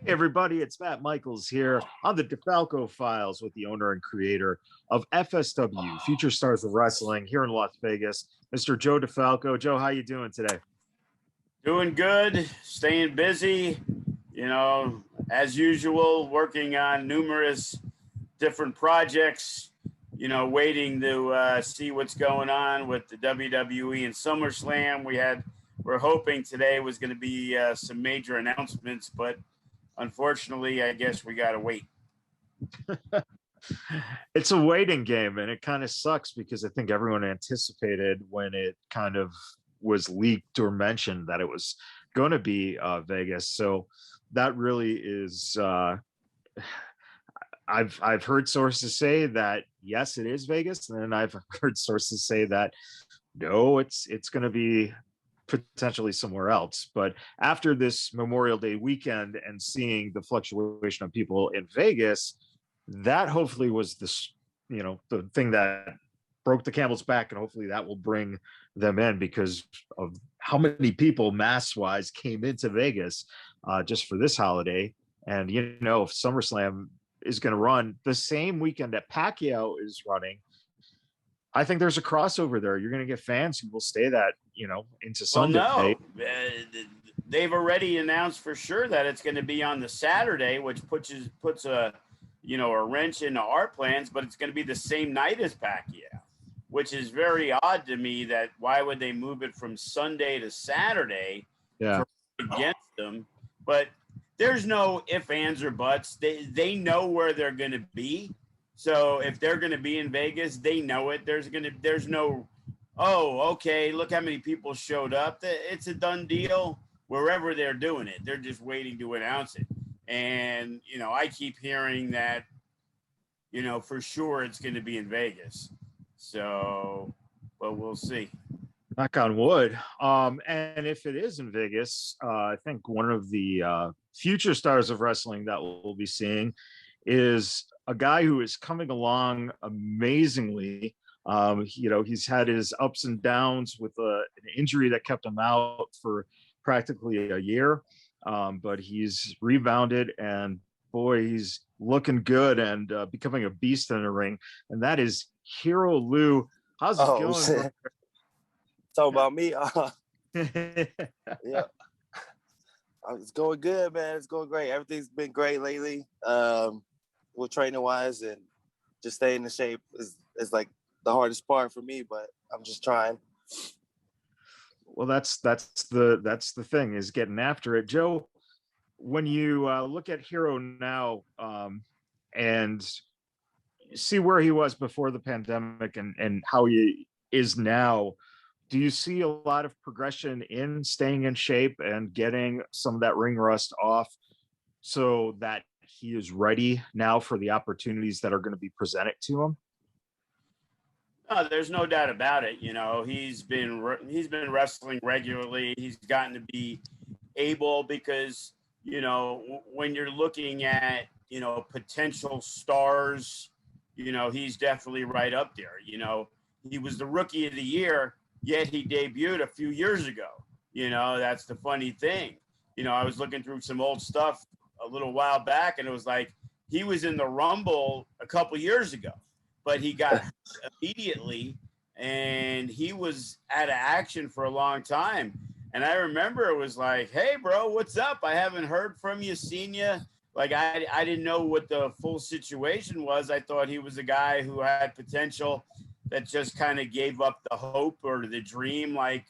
Hey everybody, it's Matt Michaels here on the DeFalco Files with the owner and creator of FSW, Future Stars of Wrestling here in Las Vegas, Mr. Joe DeFalco. Joe, how you doing today? Doing good, staying busy, as usual, working on numerous different projects, waiting to see what's going on with the WWE and SummerSlam. We're hoping today was going to be some major announcements, but unfortunately, I guess we got to wait. It's a waiting game, and it kind of sucks because I think everyone anticipated when it kind of was leaked or mentioned that it was going to be Vegas. So that really is. I've heard sources say that yes, it is Vegas, and then I've heard sources say that no, it's going to be potentially somewhere else. But after this Memorial Day weekend and seeing the fluctuation of people in Vegas, that hopefully was the thing that broke the camel's back, and hopefully that will bring them in because of how many people mass wise came into Vegas just for this holiday. And if SummerSlam is going to run the same weekend that Pacquiao is running, I think there's a crossover there. You're going to get fans who will stay that into Sunday. Well, no, they've already announced for sure that it's going to be on the Saturday, which puts a wrench into our plans. But it's going to be the same night as Pacquiao, which is very odd to me. That why would they move it from Sunday to Saturday? Yeah, against them. But there's no ifs, ands, or buts. They know where they're going to be. So if they're going to be in Vegas, they know it. There's no, oh, okay, look how many people showed up. It's a done deal wherever they're doing it. They're just waiting to announce it. And, I keep hearing that, for sure it's going to be in Vegas. So, but we'll see. Knock on wood. And if it is in Vegas, I think one of the future stars of wrestling that we'll be seeing is a guy who is coming along amazingly. He's had his ups and downs with an injury that kept him out for practically a year, but he's rebounded, and boy, he's looking good and becoming a beast in the ring. And that is Hero Lou. How's it going? Talk about me. Yeah, it's going good, man. It's going great. Everything's been great lately. With training wise and just staying in shape is like the hardest part for me, but I'm just trying. Well, that's the thing, is getting after it. Joe, when you look at Hero now and see where he was before the pandemic and how he is now, do you see a lot of progression in staying in shape and getting some of that ring rust off so that he is ready now for the opportunities that are going to be presented to him? There's no doubt about it. He's been wrestling regularly. He's gotten to be able because, when you're looking at, potential stars, he's definitely right up there. He was the rookie of the year, yet he debuted a few years ago. That's the funny thing. I was looking through some old stuff a little while back, and it was like he was in the Rumble a couple years ago, but he got immediately, and he was out of action for a long time. And I remember it was like, hey, bro, what's up? I haven't heard from you, seen you. Like, I didn't know what the full situation was. I thought he was a guy who had potential that just kind of gave up the hope or the dream, like,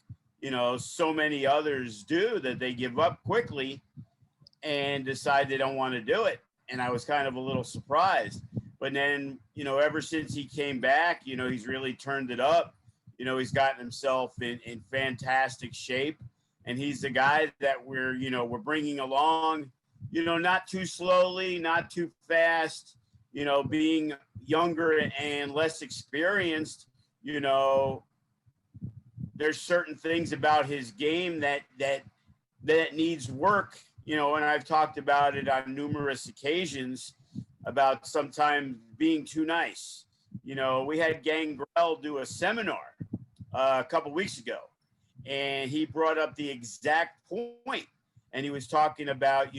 so many others do, that they give up quickly and decide they don't want to do it. And I was kind of a little surprised. But then, ever since he came back, he's really turned it up. He's gotten himself in fantastic shape. And he's the guy that we're bringing along, not too slowly, not too fast, being younger and less experienced, there's certain things about his game that needs work, and I've talked about it on numerous occasions about sometimes being too nice. We had Gangrel do a seminar a couple weeks ago, and he brought up the exact point, and he was talking about,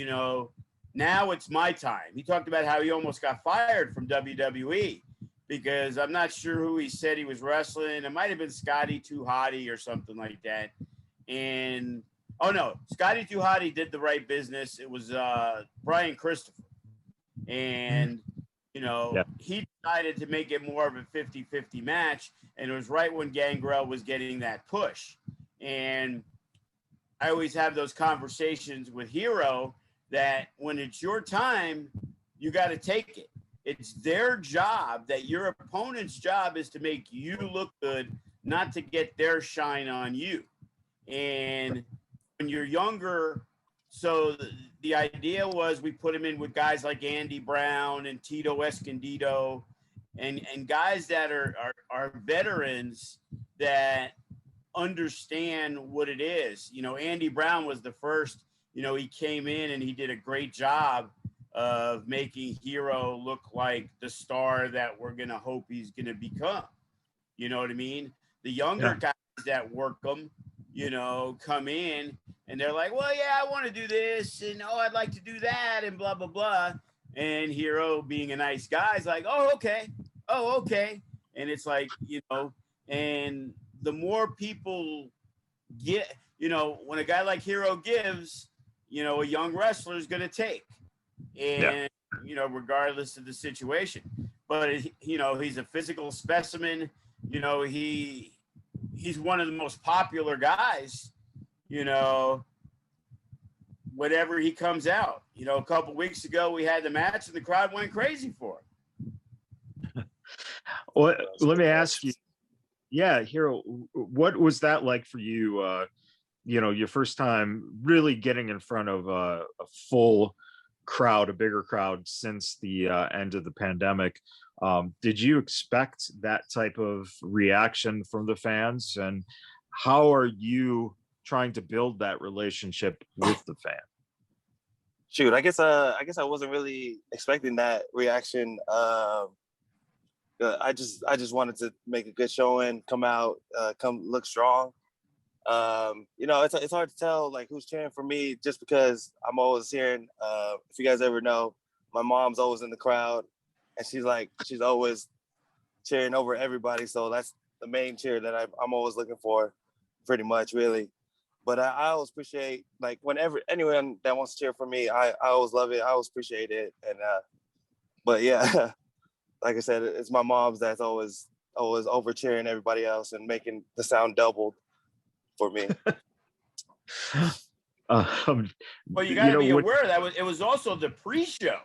now it's my time. He talked about how he almost got fired from WWE because I'm not sure who he said he was wrestling. It might have been Scotty Too Hotty or something like that. And oh no, Scotty Too Hotty did the right business. It was Brian Christopher. And he decided to make it more of a 50-50 match. And it was right when Gangrel was getting that push. And I always have those conversations with Hero that when it's your time, you got to take it. It's their job, that your opponent's job is to make you look good, not to get their shine on you. And when you're younger, so the idea was we put him in with guys like Andy Brown and Tito Escondido and guys that are veterans that understand what it is. Andy Brown was the first, he came in and he did a great job of making Hero look like the star that we're going to hope he's going to become. You know what I mean? The younger guys that work them, come in and they're like, well, yeah, I want to do this. And, I'd like to do that and blah, blah, blah. And Hero being a nice guy is like, oh, okay. Oh, okay. And it's like, and the more people get, when a guy like Hero gives, a young wrestler is going to take. And, regardless of the situation. But, he's a physical specimen. He's one of the most popular guys, whenever he comes out. A couple weeks ago, we had the match and the crowd went crazy for him. Well, let me ask you, Hero, what was that like for you? Your first time really getting in front of a full crowd, a bigger crowd since the end of the pandemic. Did you expect that type of reaction from the fans? And how are you trying to build that relationship with the fan? Shoot, I guess I wasn't really expecting that reaction. I just wanted to make a good showing, come out, come look strong. It's hard to tell like who's cheering for me just because I'm always hearing. If you guys ever know, my mom's always in the crowd, and she's always cheering over everybody. So that's the main cheer that I'm always looking for, pretty much, really. But I always appreciate like whenever anyone that wants to cheer for me, I always love it. I always appreciate it. And but yeah, like I said, it's my mom's that's always over cheering everybody else and making the sound doubled for me. Well, you got to be aware that it was also the pre-show.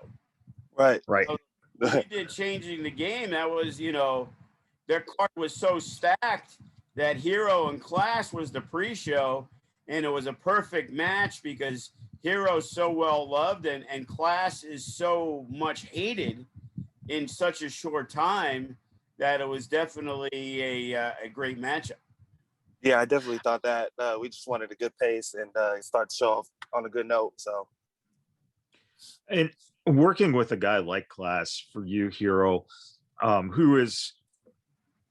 Right. So we did Changing the Game. That was, their card was so stacked that Hero and Class was the pre-show, and it was a perfect match because Hero's so well loved and Class is so much hated in such a short time that it was definitely a great matchup. Yeah, I definitely thought that. We just wanted a good pace and start the show off on a good note. So, and working with a guy like Class for you, Hero, who is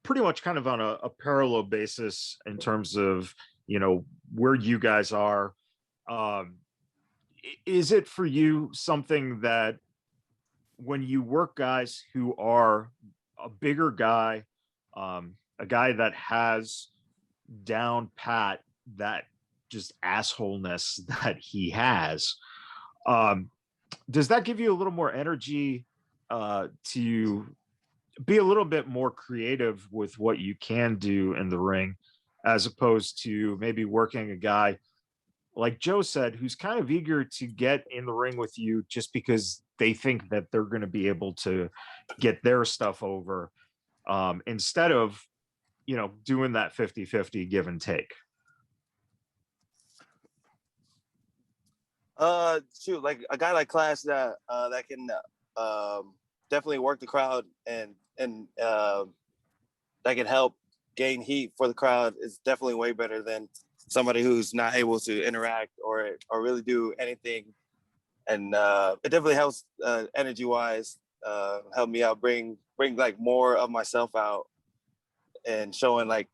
pretty much kind of on a parallel basis in terms of where you guys are. Is it for you something that when you work guys who are a bigger guy, a guy that has down pat that just assholeness that he has, does that give you a little more energy to be a little bit more creative with what you can do in the ring, as opposed to maybe working a guy like Joe said, who's kind of eager to get in the ring with you just because they think that they're going to be able to get their stuff over, instead of doing that 50-50 give and take? Shoot, like a guy like Clash that can definitely work the crowd and that can help gain heat for the crowd is definitely way better than somebody who's not able to interact or really do anything. And it definitely helps energy wise, help me out, bring like more of myself out and showing like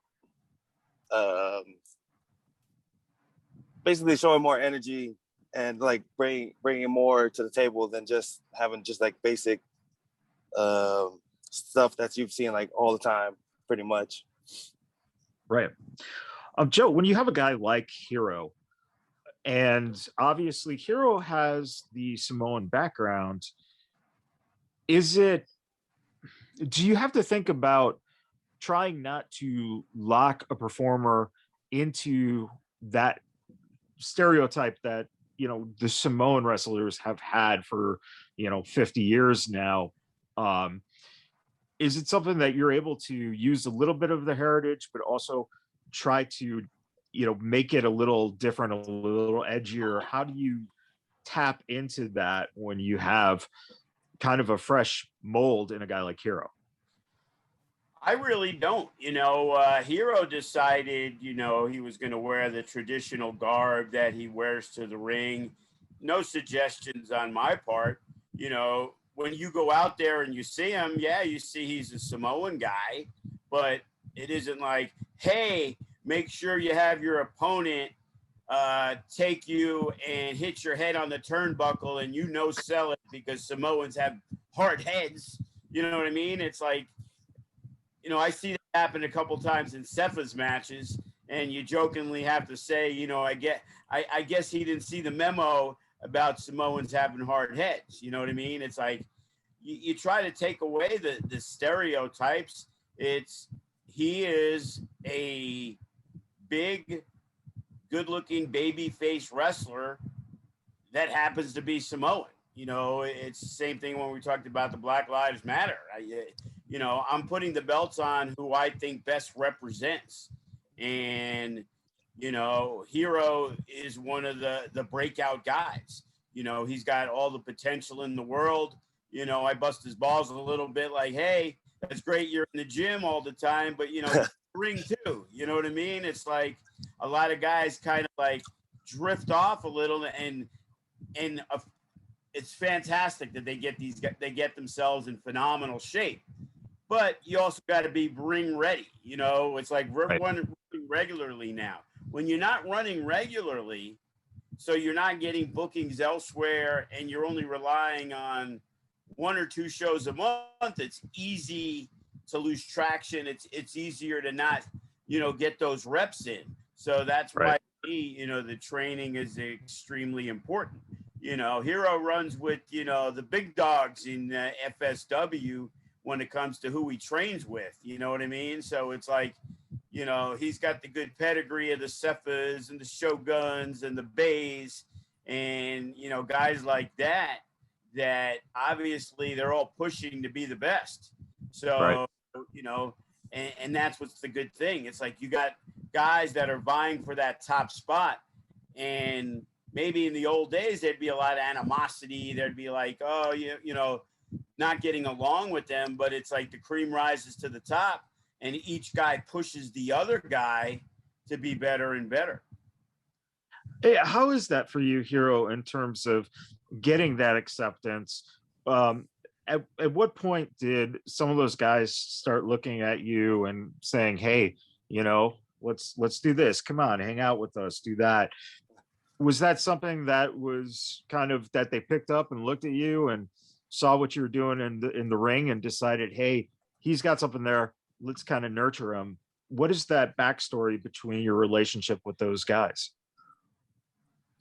basically showing more energy and like bringing more to the table than just having just like basic stuff that you've seen like all the time, pretty much. Right. Joe, when you have a guy like Hero, and obviously Hero has the Samoan background, do you have to think about trying not to lock a performer into that stereotype that, the Samoan wrestlers have had for, 50 years now? Is it something that you're able to use a little bit of the heritage, but also try to, make it a little different, a little edgier? How do you tap into that when you have kind of a fresh mold in a guy like Hero? I really don't. Hero decided, he was going to wear the traditional garb that he wears to the ring. No suggestions on my part. When you go out there and you see him, yeah, you see he's a Samoan guy, but it isn't like, hey, make sure you have your opponent take you and hit your head on the turnbuckle and sell it because Samoans have hard heads. You know what I mean? It's like, I see that happen a couple times in Cefa's matches, and you jokingly have to say, I guess he didn't see the memo about Samoans having hard heads. You know what I mean? It's like you try to take away the stereotypes. He is a big, good-looking baby-face wrestler that happens to be Samoan. It's the same thing when we talked about the Black Lives Matter. I'm putting the belts on who I think best represents. And, Hero is one of the breakout guys. He's got all the potential in the world. I bust his balls a little bit like, hey, that's great. You're in the gym all the time, but, ring too. You know what I mean? It's like a lot of guys kind of like drift off a little, and it's fantastic that they get themselves in phenomenal shape. But you also got to be ring ready. It's like we're running regularly now. When you're not running regularly, so you're not getting bookings elsewhere and you're only relying on 1 or 2 shows a month, it's easy to lose traction. It's easier to not, get those reps in. So that's why, the training is extremely important. Hero runs with, the big dogs in FSW when it comes to who he trains with, you know what I mean? So it's like, he's got the good pedigree of the Cefas and the Shoguns and the Bays and, guys like that obviously they're all pushing to be the best. So, and that's what's the good thing. It's like you got guys that are vying for that top spot, and maybe in the old days, there'd be a lot of animosity. There'd be like, oh, not getting along with them, but it's like the cream rises to the top and each guy pushes the other guy to be better and better. Hey, how is that for you, Hero, in terms of getting that acceptance? At what point did some of those guys start looking at you and saying, hey, let's do this. Come on, hang out with us, do that. Was that something that was kind of that they picked up and looked at you and saw what you were doing in the ring and decided, hey, he's got something there, let's kind of nurture him? What is that backstory between your relationship with those guys?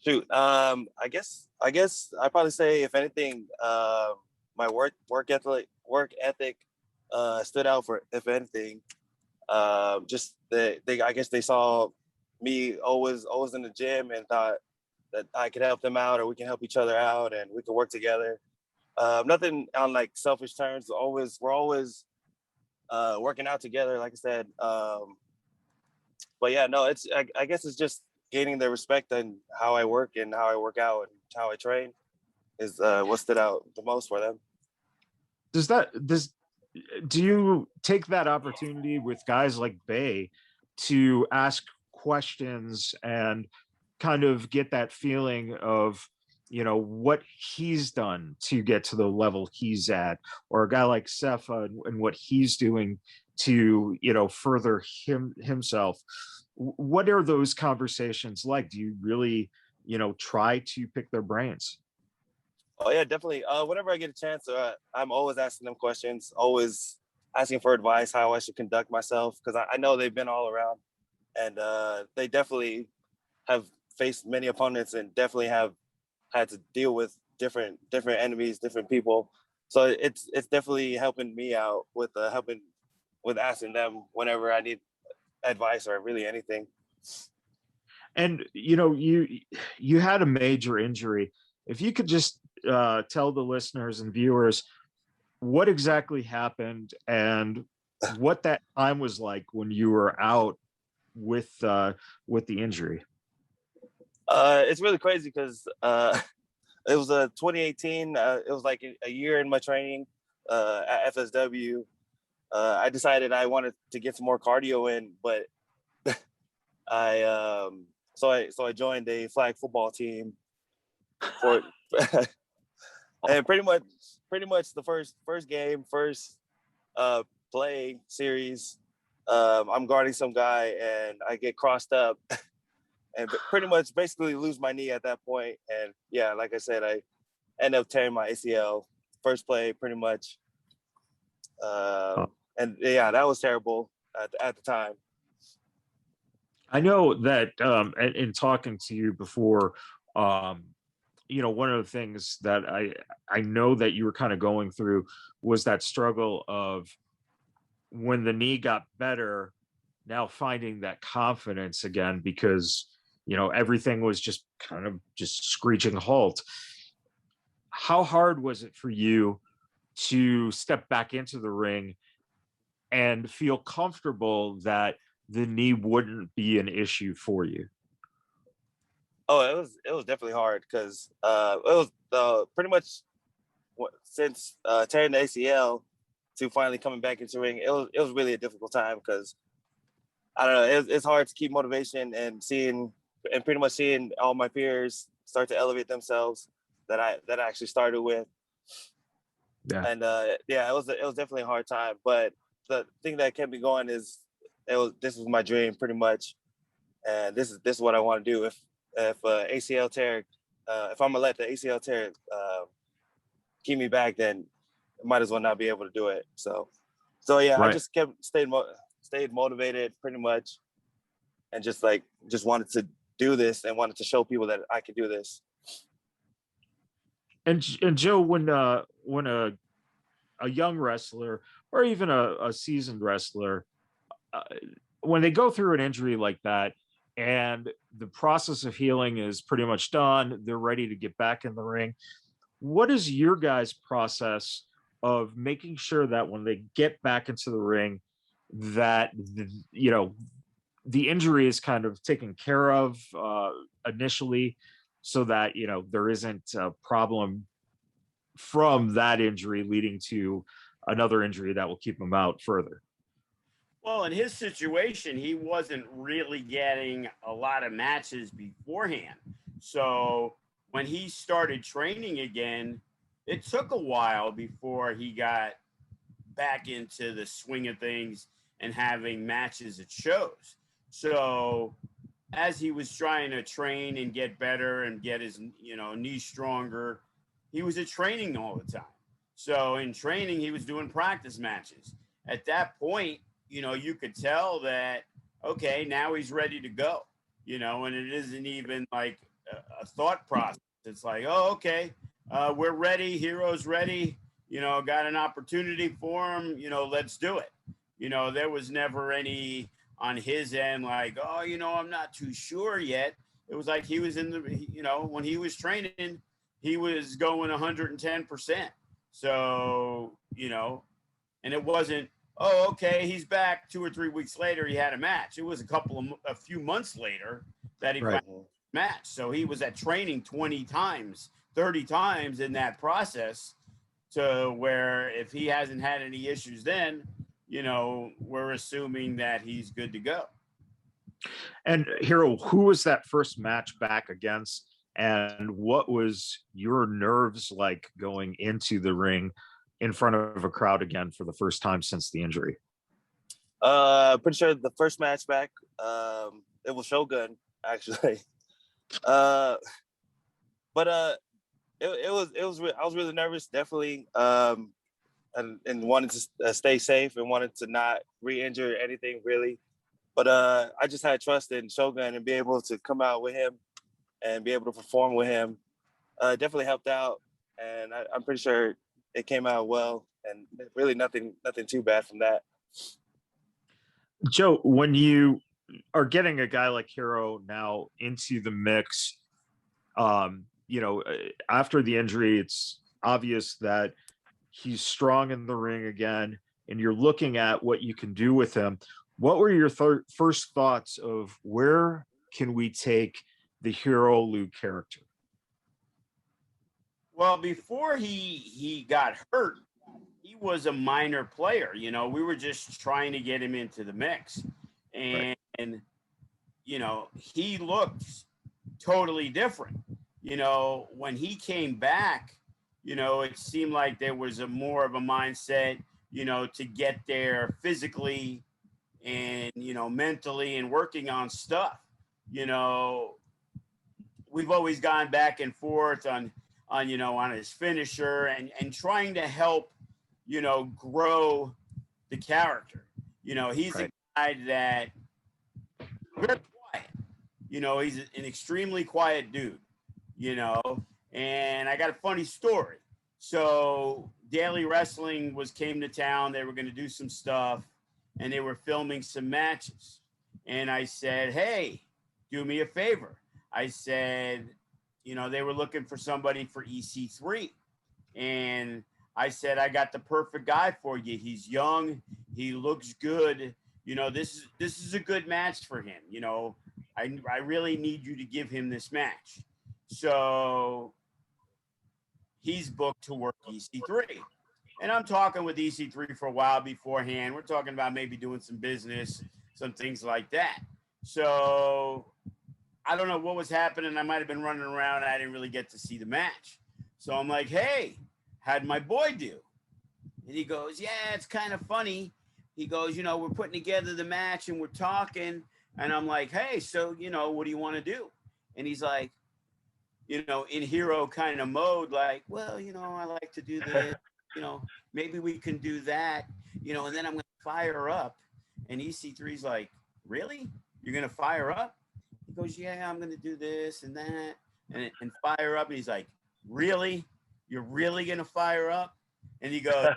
Shoot, I guess I'd probably say, if anything, my work ethic stood out for, if anything. Just I guess they saw me always in the gym and thought that I could help them out, or we can help each other out and we can work together. Nothing on like selfish terms. We're always working out together, like I said. But yeah, no, I guess it's just gaining their respect and how I work and how I work out and how I train is what stood out the most for them. Do you take that opportunity with guys like Bay to ask questions and kind of get that feeling of, what he's done to get to the level he's at, or a guy like Cefa and what he's doing to, further himself? What are those conversations like? Do you really try to pick their brains? Oh yeah, definitely. Whenever I get a chance, I'm always asking them questions, always asking for advice, how I should conduct myself, because I know they've been all around, and they definitely have faced many opponents and definitely have had to deal with different enemies, different people. So it's definitely helping me out with helping with asking them whenever I need advice or really anything. And you had a major injury. If you could just tell the listeners and viewers what exactly happened and what that time was like when you were out with the injury. It's really crazy because it was 2018. It was like a year in my training at FSW. I decided I wanted to get some more cardio in, but so I joined a flag football team for and pretty much the first game, first play series, I'm guarding some guy and I get crossed up and pretty much basically lose my knee at that point. And yeah, like I said, I end up tearing my ACL first play pretty much. And yeah, that was terrible at the time. I know that in talking to you before, one of the things that I know that you were kind of going through was that struggle of when the knee got better, now finding that confidence again, because everything was just kind of just screeching halt. How hard was it for you to step back into the ring and feel comfortable that the knee wouldn't be an issue for you? Oh, it was definitely hard because it was pretty much since tearing the ACL to finally coming back into the ring. It was really a difficult time because I don't know. It's hard to keep motivation and pretty much seeing all my peers start to elevate themselves that I actually started with. Yeah. And yeah, it was definitely a hard time. But the thing that kept me going is this was my dream pretty much, and this is what I want to do. If ACL tear, if I'm gonna let the ACL tear keep me back, then I might as well not be able to do it. So yeah, Right. I just stayed motivated pretty much, and just wanted to do this and wanted to show people that I could do this. And Joe, when a young wrestler or even a seasoned wrestler, when they go through an injury like that and the process of healing is pretty much done, they're ready to get back in the ring. What is your guys' process of making sure that when they get back into the ring, that the injury is kind of taken care of initially, so that there isn't a problem from that injury leading to another injury that will keep him out further? Well, in his situation, he wasn't really getting a lot of matches beforehand. So when he started training again, it took a while before he got back into the swing of things and having matches at shows. So as he was trying to train and get better and get his knee stronger, he was at training all the time. So in training, he was doing practice matches. At that point, you could tell that, okay, now he's ready to go, and it isn't even like a thought process. It's like, oh, okay, we're ready. Hero's ready. Got an opportunity for him. Let's do it. There was never any on his end like, oh, I'm not too sure yet. It was like he was in the, when he was training, he was going 110%. So, and it wasn't, oh, okay, he's back 2 or 3 weeks later, he had a match. It was a few months later that he Right. match. So he was at training 20 times, 30 times in that process, to where if he hasn't had any issues then, we're assuming that he's good to go. And Hero, who was that first match back against? And what was your nerves like going into the ring in front of a crowd again for the first time since the injury? Pretty sure the first match back, it was Shogun, actually. Uh, but I was really nervous, definitely, and wanted to stay safe and wanted to not re-injure anything really. But I just had trust in Shogun and be able to come out with him and be able to perform with him. Definitely helped out, and I'm pretty sure it came out well, and really nothing too bad from that. Joe, when you are getting a guy like Hero now into the mix, after the injury, it's obvious that he's strong in the ring again, and you're looking at what you can do with him. What were your first thoughts of where can we take the Hero Lou character? Well, before he got hurt, he was a minor player. We were just trying to get him into the mix, Right. and he looked totally different. When he came back, it seemed like there was a more of a mindset, to get there physically and mentally and working on stuff. You know, we've always gone back and forth on his finisher and trying to help grow the character. He's Right. a guy that very quiet. He's an extremely quiet dude. you know. And I got a funny story. So Daily Wrestling came to town. They were going to do some stuff, and they were filming some matches. And I said, "Hey, do me a favor." I said, they were looking for somebody for EC3, and I said, "I got the perfect guy for you. He's young. He looks good. This is a good match for him. I really need you to give him this match." So he's booked to work EC3. And I'm talking with EC3 for a while beforehand. We're talking about maybe doing some business, some things like that. So I don't know what was happening. I might have been running around. I didn't really get to see the match. So I'm like, "Hey, how'd my boy do?" And he goes, "Yeah, it's kind of funny." He goes, "We're putting together the match and we're talking." And I'm like, "Hey, so, what do you want to do?" And he's like, in hero kind of mode, like, "Well, I like to do this, maybe we can do that, and then I'm going to fire up." And EC3's like, "Really? You're going to fire up?" He goes, "Yeah, I'm going to do this and that and fire up." And he's like, "Really? You're really going to fire up?" And he goes,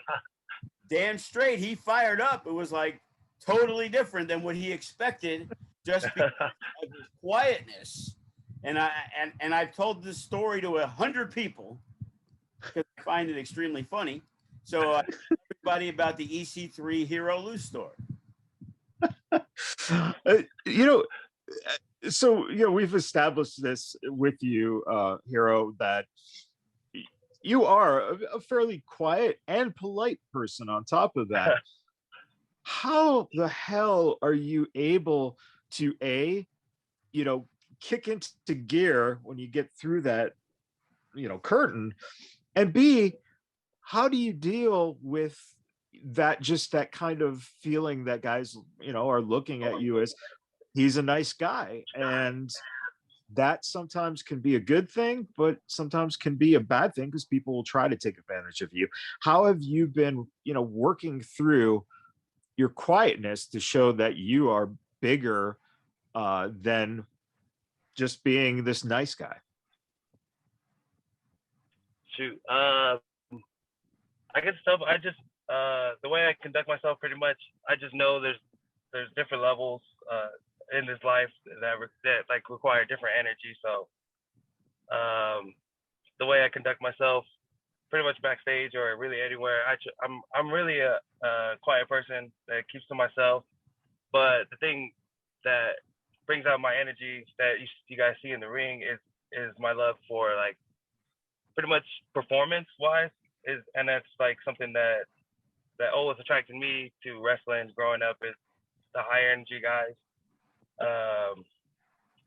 damn straight, he fired up. It was like totally different than what he expected just because of his quietness. And I've told this story to 100 people because I find it extremely funny. So everybody about the EC3 Hero Loose story. You know, so we've established this with you, Hero, that you are a fairly quiet and polite person on top of that. How the hell are you able to kick into gear when you get through that curtain, and B, how do you deal with that kind of feeling that guys are looking at you as he's a nice guy, and that sometimes can be a good thing, but sometimes can be a bad thing because people will try to take advantage of you. How have you been working through your quietness to show that you are bigger than just being this nice guy? Shoot, I guess I just the way I conduct myself, pretty much, I just know there's different levels in this life that like require different energy. So the way I conduct myself, pretty much backstage or really anywhere, I'm really a quiet person that keeps to myself. But the thing that brings out my energy that you guys see in the ring is my love for, like, pretty much performance wise, and that's like something that always attracted me to wrestling growing up, is the high energy guys.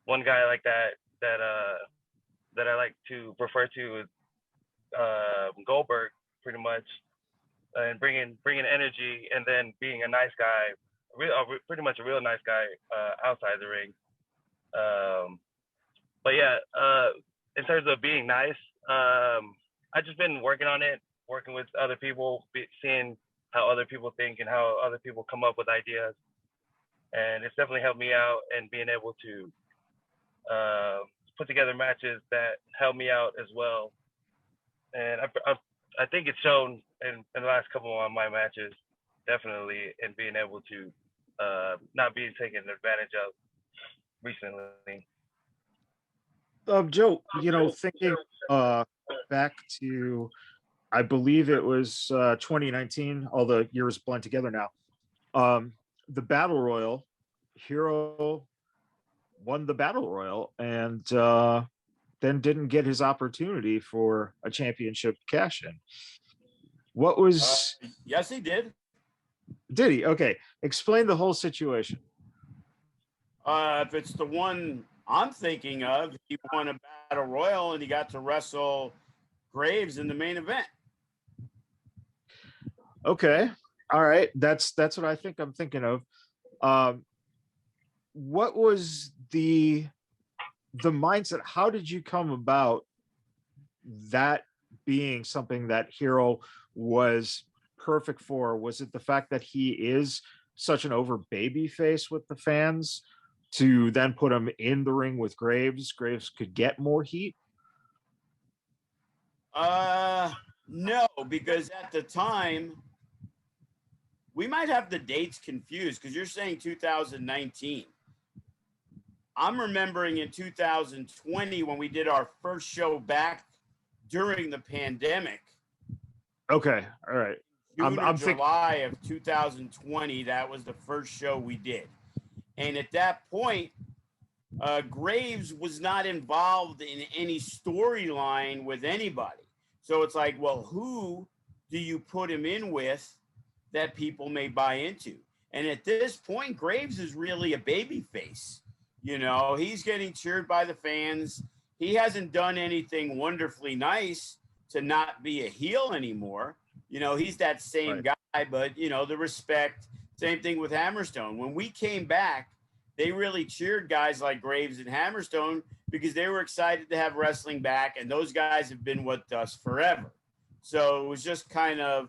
One guy like that I like to refer to is Goldberg, pretty much, and bringing energy, and then being a nice guy, pretty much a real nice guy outside the ring. But yeah, in terms of being nice, I've just been working on it, working with other people, seeing how other people think and how other people come up with ideas. And it's definitely helped me out and being able to put together matches that help me out as well. And I think it's shown in the last couple of my matches, definitely, in being able to not being taken advantage of recently. Joe, thinking back to, I believe it was 2019, all the years blend together now. The Battle Royal, Hero won the Battle Royal and then didn't get his opportunity for a championship cash in. What was... Yes, he did. Did he? Okay. Explain the whole situation. If it's the one I'm thinking of, he won a Battle Royal and he got to wrestle Graves in the main event. Okay. All right. That's what I think I'm thinking of. What was the mindset? How did you come about that being something that Hero was perfect for? Was it the fact that he is such an over baby face with the fans to then put him in the ring with Graves? Graves could get more heat? No, because at the time, we might have the dates confused because you're saying 2019. I'm remembering in 2020 when we did our first show back during the pandemic. Okay, all right. June or July of 2020, that was the first show we did. And at that point, Graves was not involved in any storyline with anybody. So it's like, well, who do you put him in with that people may buy into? And at this point, Graves is really a baby face. He's getting cheered by the fans. He hasn't done anything wonderfully nice to not be a heel anymore. He's that same guy, but, the respect, same thing with Hammerstone. When we came back, they really cheered guys like Graves and Hammerstone because they were excited to have wrestling back, and those guys have been with us forever. So it was just kind of,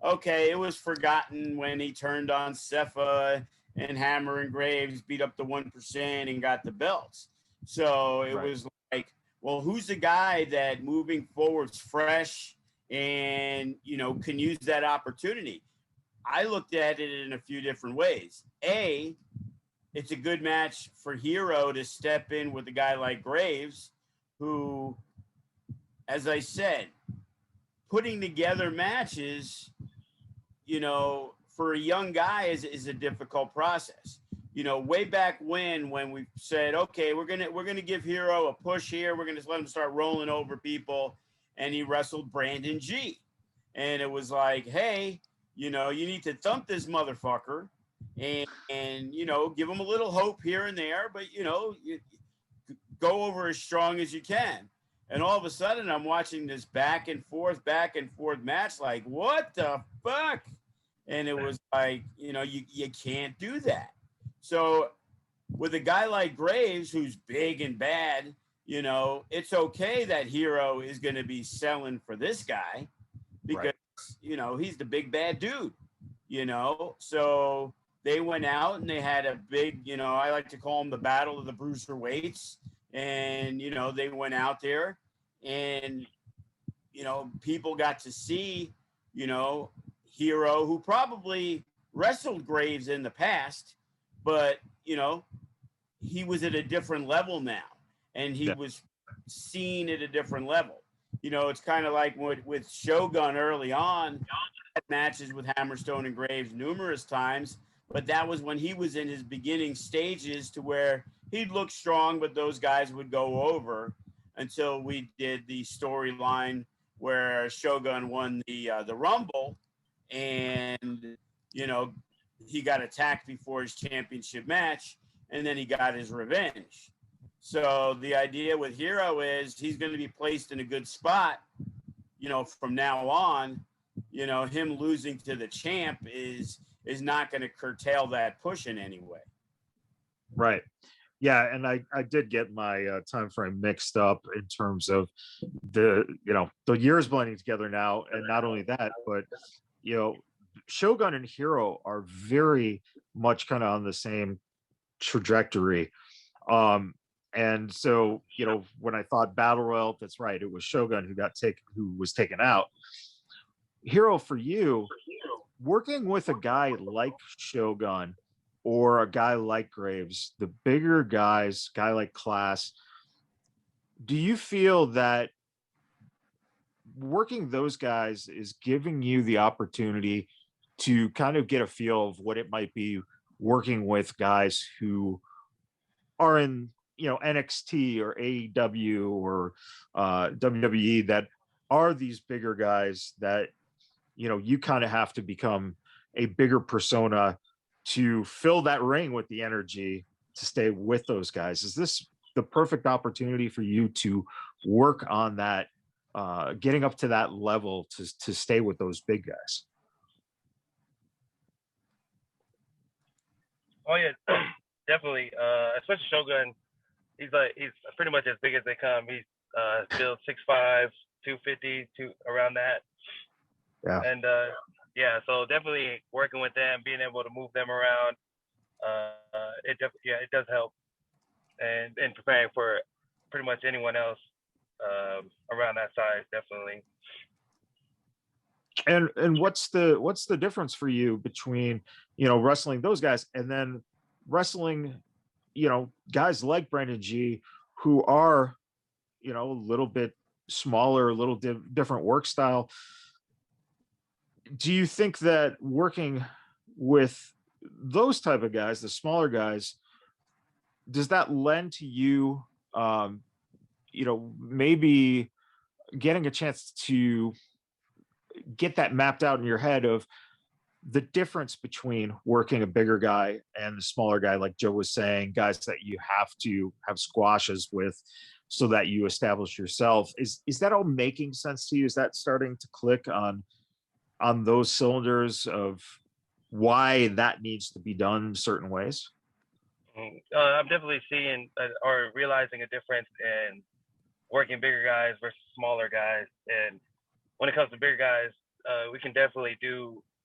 okay, it was forgotten when he turned on Cepha and Hammer and Graves beat up the 1% and got the belts. So it was like, well, who's the guy that moving forward's fresh and, can use that opportunity? I looked at it in a few different ways. It's a good match for Hero to step in with a guy like Graves, who, as I said, putting together matches, for a young guy is a difficult process. Way back when we said, okay, we're gonna give Hero a push here, we're gonna let him start rolling over people, and he wrestled Brandon G, and it was like, hey, you need to thump this motherfucker, and give him a little hope here and there, but you go over as strong as you can. And all of a sudden, I'm watching this back and forth match, like, what the fuck? And it was like, you can't do that. So with a guy like Graves, who's big and bad, it's okay that Hero is going to be selling for this guy because, he's the big bad dude, So they went out and they had a big, I like to call them the battle of the Bruiserweights. And, they went out there and, people got to see, Hero, who probably wrestled Graves in the past, but, he was at a different level now, and he was seen at a different level. It's kind of like with Shogun early on, had matches with Hammerstone and Graves numerous times, but that was when he was in his beginning stages to where he'd look strong, but those guys would go over until we did the storyline where Shogun won the Rumble, and he got attacked before his championship match, and then he got his revenge. So the idea with Hero is he's going to be placed in a good spot, from now on. Him losing to the champ is not going to curtail that push in any way. Right. Yeah, and I did get my time frame mixed up in terms of the years blending together now, and not only that, but you know, Shogun and Hero are very much kind of on the same trajectory. Um, and so, when I thought Battle Royale, that's right, it was Shogun who was taken out. Hero, for you, working with a guy like Shogun or a guy like Graves, the bigger guys, guy like Class, do you feel that working those guys is giving you the opportunity to kind of get a feel of what it might be working with guys who are in NXT or AEW or WWE, that are these bigger guys that you kind of have to become a bigger persona to fill that ring with the energy to stay with those guys? Is this the perfect opportunity for you to work on that, getting up to that level to stay with those big guys? Oh yeah, definitely. Especially Shogun. He's pretty much as big as they come. He's still 6'5", 250, around that. Yeah. And yeah, so definitely working with them, being able to move them around, it does help, and preparing for pretty much anyone else around that size, definitely. And what's the difference for you between wrestling those guys and then wrestling guys like Brandon G, who are a little bit smaller, a little different work style? Do you think that working with those type of guys, the smaller guys, does that lend to you maybe getting a chance to get that mapped out in your head of the difference between working a bigger guy and the smaller guy, like Joe was saying, guys that you have to have squashes with so that you establish yourself? Is that all making sense to you? Is that starting to click on those cylinders of why that needs to be done certain ways? I'm definitely seeing or realizing a difference in working bigger guys versus smaller guys. And when it comes to bigger guys, we can definitely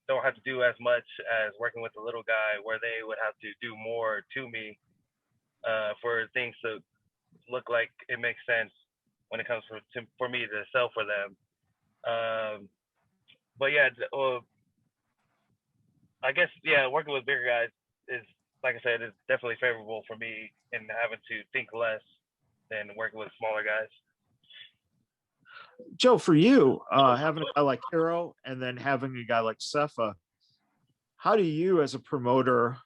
don't have to do as much as working with the little guy, where they would have to do more to me for things to look like it makes sense when it comes for me to sell for them. But yeah, I guess, yeah, working with bigger guys is, like I said, is definitely favorable for me in having to think less than working with smaller guys. Joe, for you, having a guy like Hero and then having a guy like Cepha, how do you as a promoter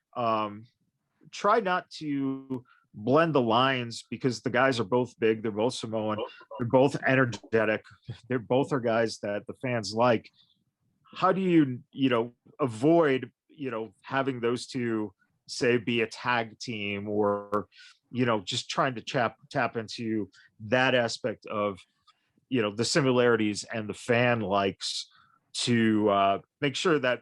try not to blend the lines, because the guys are both big, they're both Samoan, they're both energetic, they're both are guys that the fans like? How do you avoid having those two, say, be a tag team, or just trying to tap into that aspect of the similarities and the fan likes, to make sure that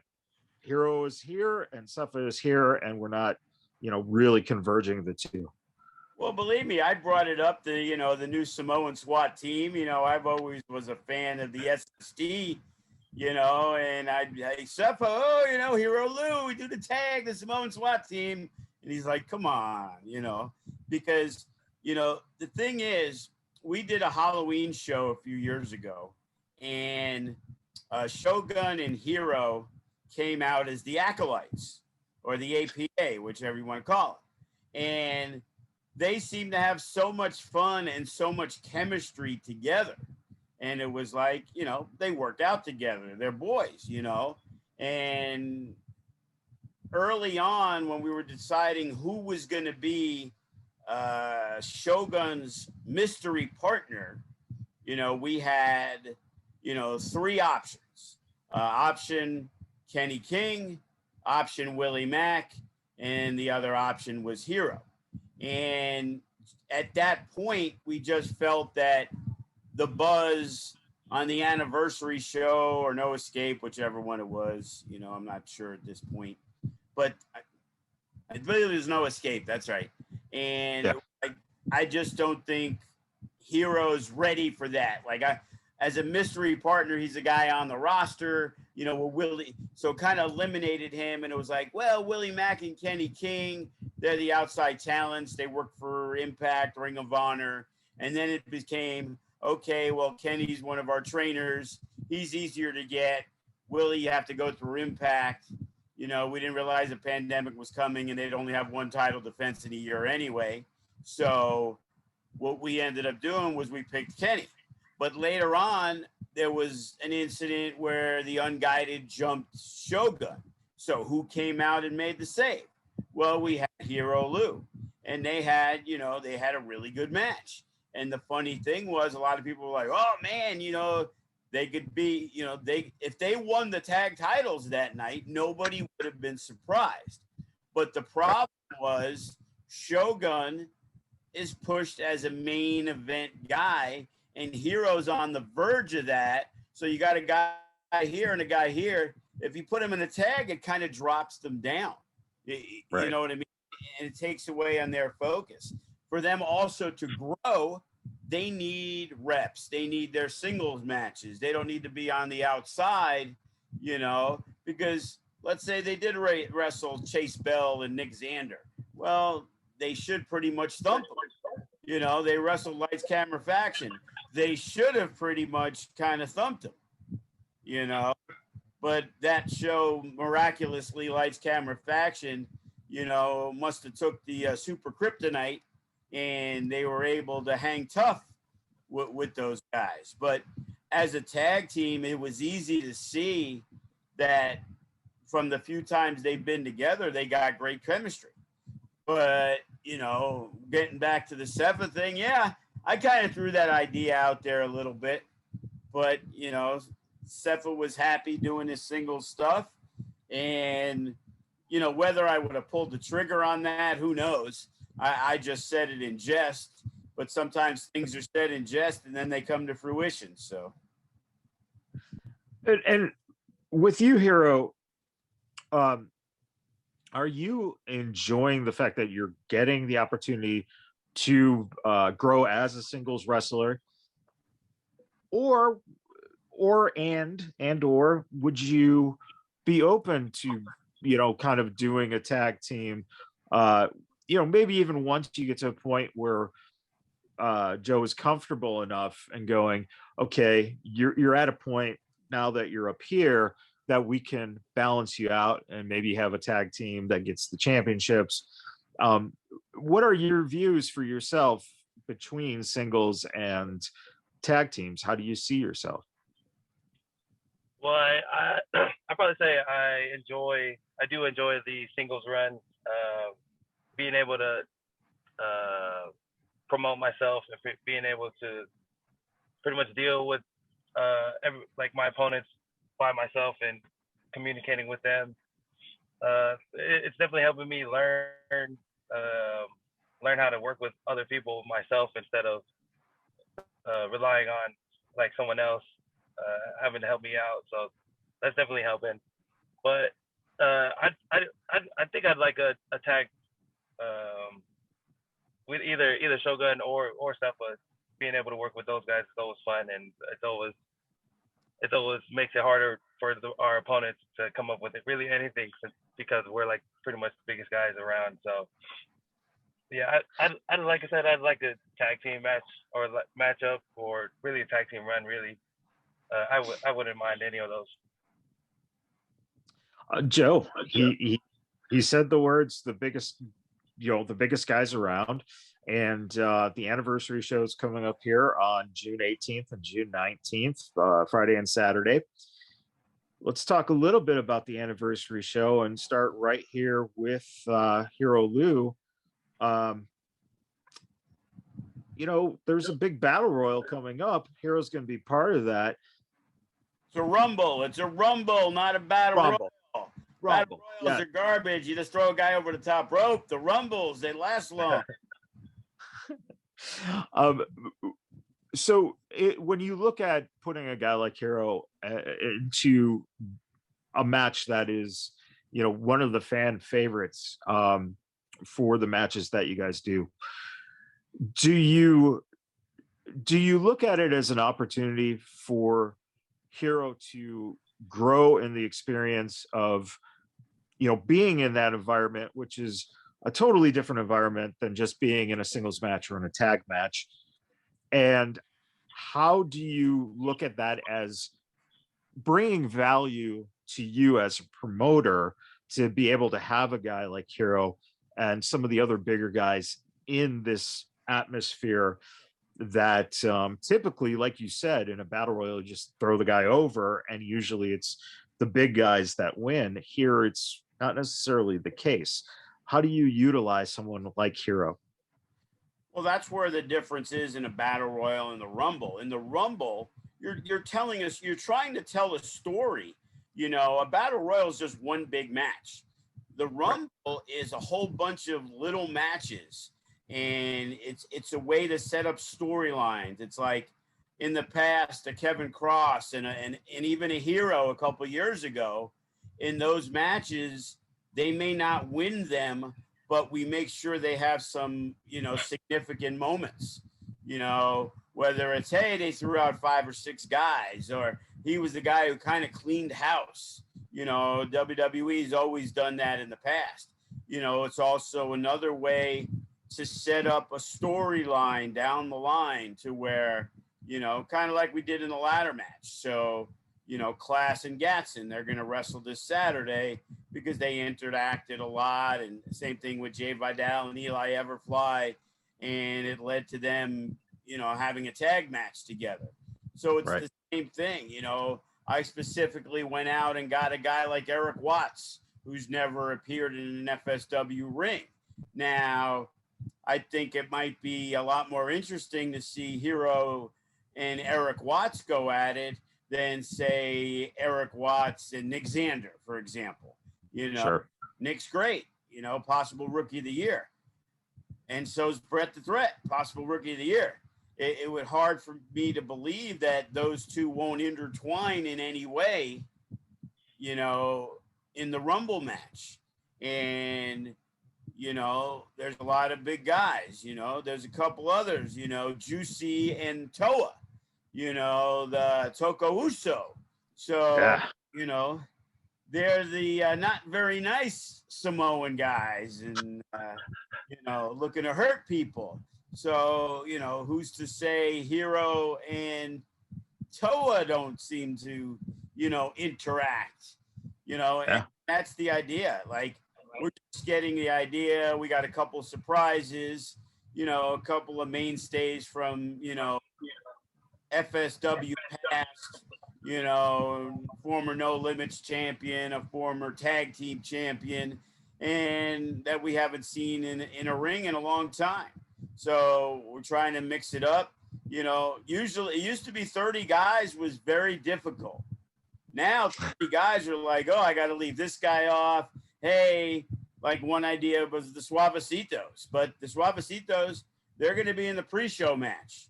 Hero is here and Cepha is here, and we're not really converging the two? Well, believe me, I brought it up, the new Samoan SWAT team. I've always was a fan of the SSD, and hey, Cepha, Hero Lou, we do the tag, the Samoan SWAT team. And he's like, come on, because, the thing is, we did a Halloween show a few years ago, and Shogun and Hero came out as the Acolytes, or the APA, whichever you want to call it. And they seem to have so much fun and so much chemistry together. And it was like, they worked out together. They're boys, And early on, when we were deciding who was going to be Shogun's mystery partner, we had, three options. Option Kenny King, option Willie Mack, and the other option was Hero. And at that point, we just felt that the buzz on the anniversary show, or No Escape, whichever one it was, I'm not sure at this point, but I believe it was No Escape. That's right. And Yeah. I just don't think Hero's ready for that. Like as a mystery partner, he's a guy on the roster, you know, Willie, so kind of eliminated him. And it was like, well, Willie Mack and Kenny King, they're the outside talents. They work for Impact, Ring of Honor. And then it became, okay, well, Kenny's one of our trainers. He's easier to get. Willie, you have to go through Impact. You know, we didn't realize the pandemic was coming and they'd only have one title defense in a year anyway. So what we ended up doing was we picked Kenny. But later on, there was an incident where the unguided jumped Shogun. So who came out and made the save? Well, we had Hero Lou. And they had, you know, they had a really good match. And the funny thing was a lot of people were like, oh man, you know, they could be, you know, if they won the tag titles that night, nobody would have been surprised. But the problem was Shogun is pushed as a main event guy, and Hero's on the verge of that. So you got a guy here and a guy here. If you put them in a tag, it kind of drops them down. Right. You know what I mean? And it takes away on their focus. For them also to grow, they need reps. They need their singles matches. They don't need to be on the outside, you know, because let's say they did wrestle Chase Bell and Nick Xander. Well, they should pretty much thump them. You know, they wrestled Lights Camera Faction. They should have pretty much kind of thumped them, you know. But that show, miraculously, Lights Camera Faction, you know, must have took the Super Kryptonite, and they were able to hang tough with those guys. But as a tag team, it was easy to see that from the few times they've been together, they got great chemistry. But, you know, getting back to the Sefa thing, yeah, I kind of threw that idea out there a little bit. But, you know, Sefa was happy doing his singles stuff. And, you know, whether I would have pulled the trigger on that, who knows? I just said it in jest. But sometimes things are said in jest and then they come to fruition. So. And with you, Hero, are you enjoying the fact that you're getting the opportunity to grow as a singles wrestler, or would you be open to, you know, kind of doing a tag team, you know, maybe even once you get to a point where Joe is comfortable enough and going, okay, you're at a point now that you're up here that we can balance you out and maybe have a tag team that gets the championships. What are your views for yourself between singles and tag teams? How do you see yourself? Well, I probably say I do enjoy the singles run, being able to promote myself and being able to pretty much deal with my opponents by myself and communicating with them. It's definitely helping me learn how to work with other people myself instead of relying on like someone else having to help me out. So that's definitely helping. But I think I'd like a tag with either Shogun or Sefa. Being able to work with those guys is always fun, and it always makes it harder for our opponents to come up with really anything, because we're like pretty much the biggest guys around. So yeah, I'd like I said, I'd like a tag team match or matchup, or really a tag team run. Really, I wouldn't mind any of those. Joe, he said the words, the biggest, you know, the biggest guys around. And the anniversary show is coming up here on June 18th and June 19th, Friday and Saturday. Let's talk a little bit about the anniversary show and start right here with Hero Lou. You know, there's a big battle royal coming up. Hero's going to be part of that. It's a rumble. It's a rumble, not a battle royal. Battle royals are garbage. You just throw a guy over the top rope. The rumbles, they last long. So when you look at putting a guy like Hero into a match that is, you know, one of the fan favorites, for the matches that you guys do. Do you look at it as an opportunity for Hero to grow in the experience of, being in that environment, which is a totally different environment than just being in a singles match or in a tag match? And how do you look at that as bringing value to you as a promoter to be able to have a guy like Hero and some of the other bigger guys in this atmosphere that typically, like you said, in a battle royal, you just throw the guy over and usually it's the big guys that win? Here, it's not necessarily the case. How do you utilize someone like Hero? Well, that's where the difference is in a battle royal and the Rumble. In the Rumble, you're telling us, you're trying to tell a story. A battle royal is just one big match. The Rumble is a whole bunch of little matches, and it's a way to set up storylines. It's like in the past, a Kevin Cross and even a Hero a couple years ago. In those matches, they may not win them, but we make sure they have some, significant moments, whether it's, hey, they threw out 5 or 6 guys, or he was the guy who kind of cleaned house. WWE's always done that in the past. It's also another way to set up a storyline down the line to where, kind of like we did in the ladder match. So, Class and Gatson, they're going to wrestle this Saturday because they interacted a lot. And same thing with Jay Vidal and Eli Everfly. And it led to them, having a tag match together. So it's the same thing. I specifically went out and got a guy like Eric Watts, who's never appeared in an FSW ring. Now, I think it might be a lot more interesting to see Hero and Eric Watts go at it than, say, Eric Watts and Nick Xander, for example. Sure. Nick's great, possible rookie of the year. And so's Brett the Threat, possible rookie of the year. It was hard for me to believe that those two won't intertwine in any way, in the Rumble match. And, there's a lot of big guys, there's a couple others, Juicy and Toa, the Toko Uso. So, yeah. They're the not very nice Samoan guys and, looking to hurt people. So, who's to say Hero and Toa don't seem to, interact, and that's the idea. Like, we're just getting the idea. We got a couple of surprises, a couple of mainstays from, FSW past, former No Limits champion, a former tag team champion, and that we haven't seen in a ring in a long time. So we're trying to mix it up. Usually it used to be 30 guys was very difficult. Now 30 guys are like, oh, I got to leave this guy off. Hey, like one idea was the Suavecitos, but the Suavecitos, they're going to be in the pre-show match,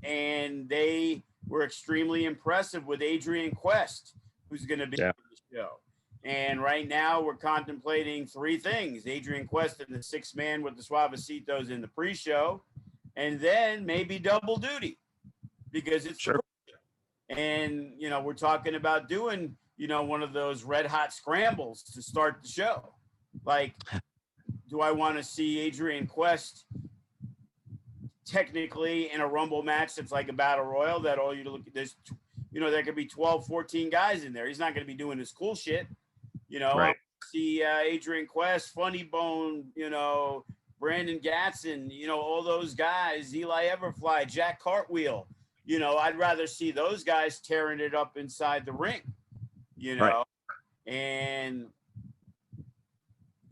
and they were extremely impressive with Adrian Quest, who's going to be in the show. And right now we're contemplating 3 things: Adrian Quest and the 6th man with the Suavecitos in the pre-show, and then maybe double duty because it's sure. And, we're talking about doing, one of those red hot scrambles to start the show. Like, do I want to see Adrian Quest technically in a Rumble match that's like a battle royal that all you look at this, there could be 12, 14 guys in there. He's not going to be doing this cool shit. I see Adrian Quest, Funny Bone, Brandon Gatson, all those guys, Eli Everfly, Jack Cartwheel. I'd rather see those guys tearing it up inside the ring, and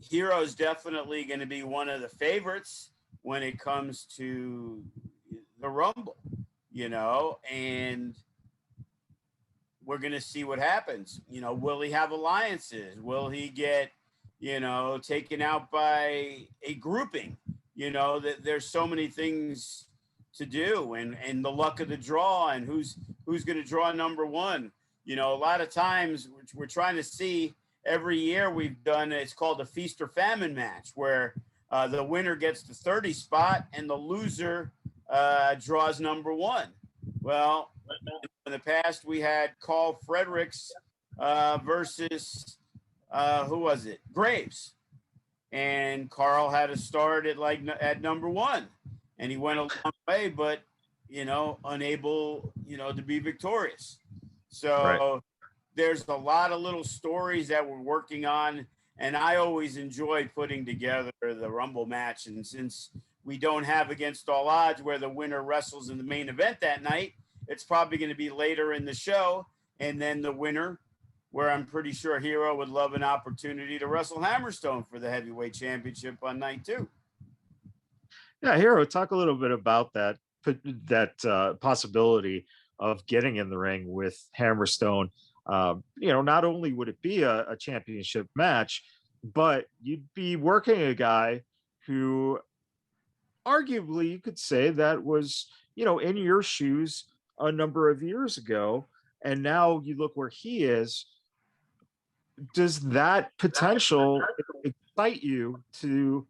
Hero's definitely going to be one of the favorites when it comes to the Rumble, and we're going to see what happens. Will he have alliances? Will he get, taken out by a grouping? That there's so many things to do, and the luck of the draw, and who's going to draw number 1. A lot of times we're trying to see every year we've done, it's called a feast or famine match, where the winner gets the 30 spot and the loser draws number one. Well, in the past we had Carl Fredericks versus who was it? Graves. And Carl had to start at number one, and he went a long way, but unable, to be victorious. So there's a lot of little stories that we're working on, and I always enjoy putting together the Rumble match. And since we don't have Against All Odds where the winner wrestles in the main event that night, it's probably going to be later in the show, and then the winner, where I'm pretty sure Hero would love an opportunity to wrestle Hammerstone for the heavyweight championship on night 2. Yeah, Hero, talk a little bit about that possibility of getting in the ring with Hammerstone. Not only would it be a championship match, but you'd be working a guy who arguably you could say that was, in your shoes a number of years ago. And now you look where he is. Does that potential excite you to,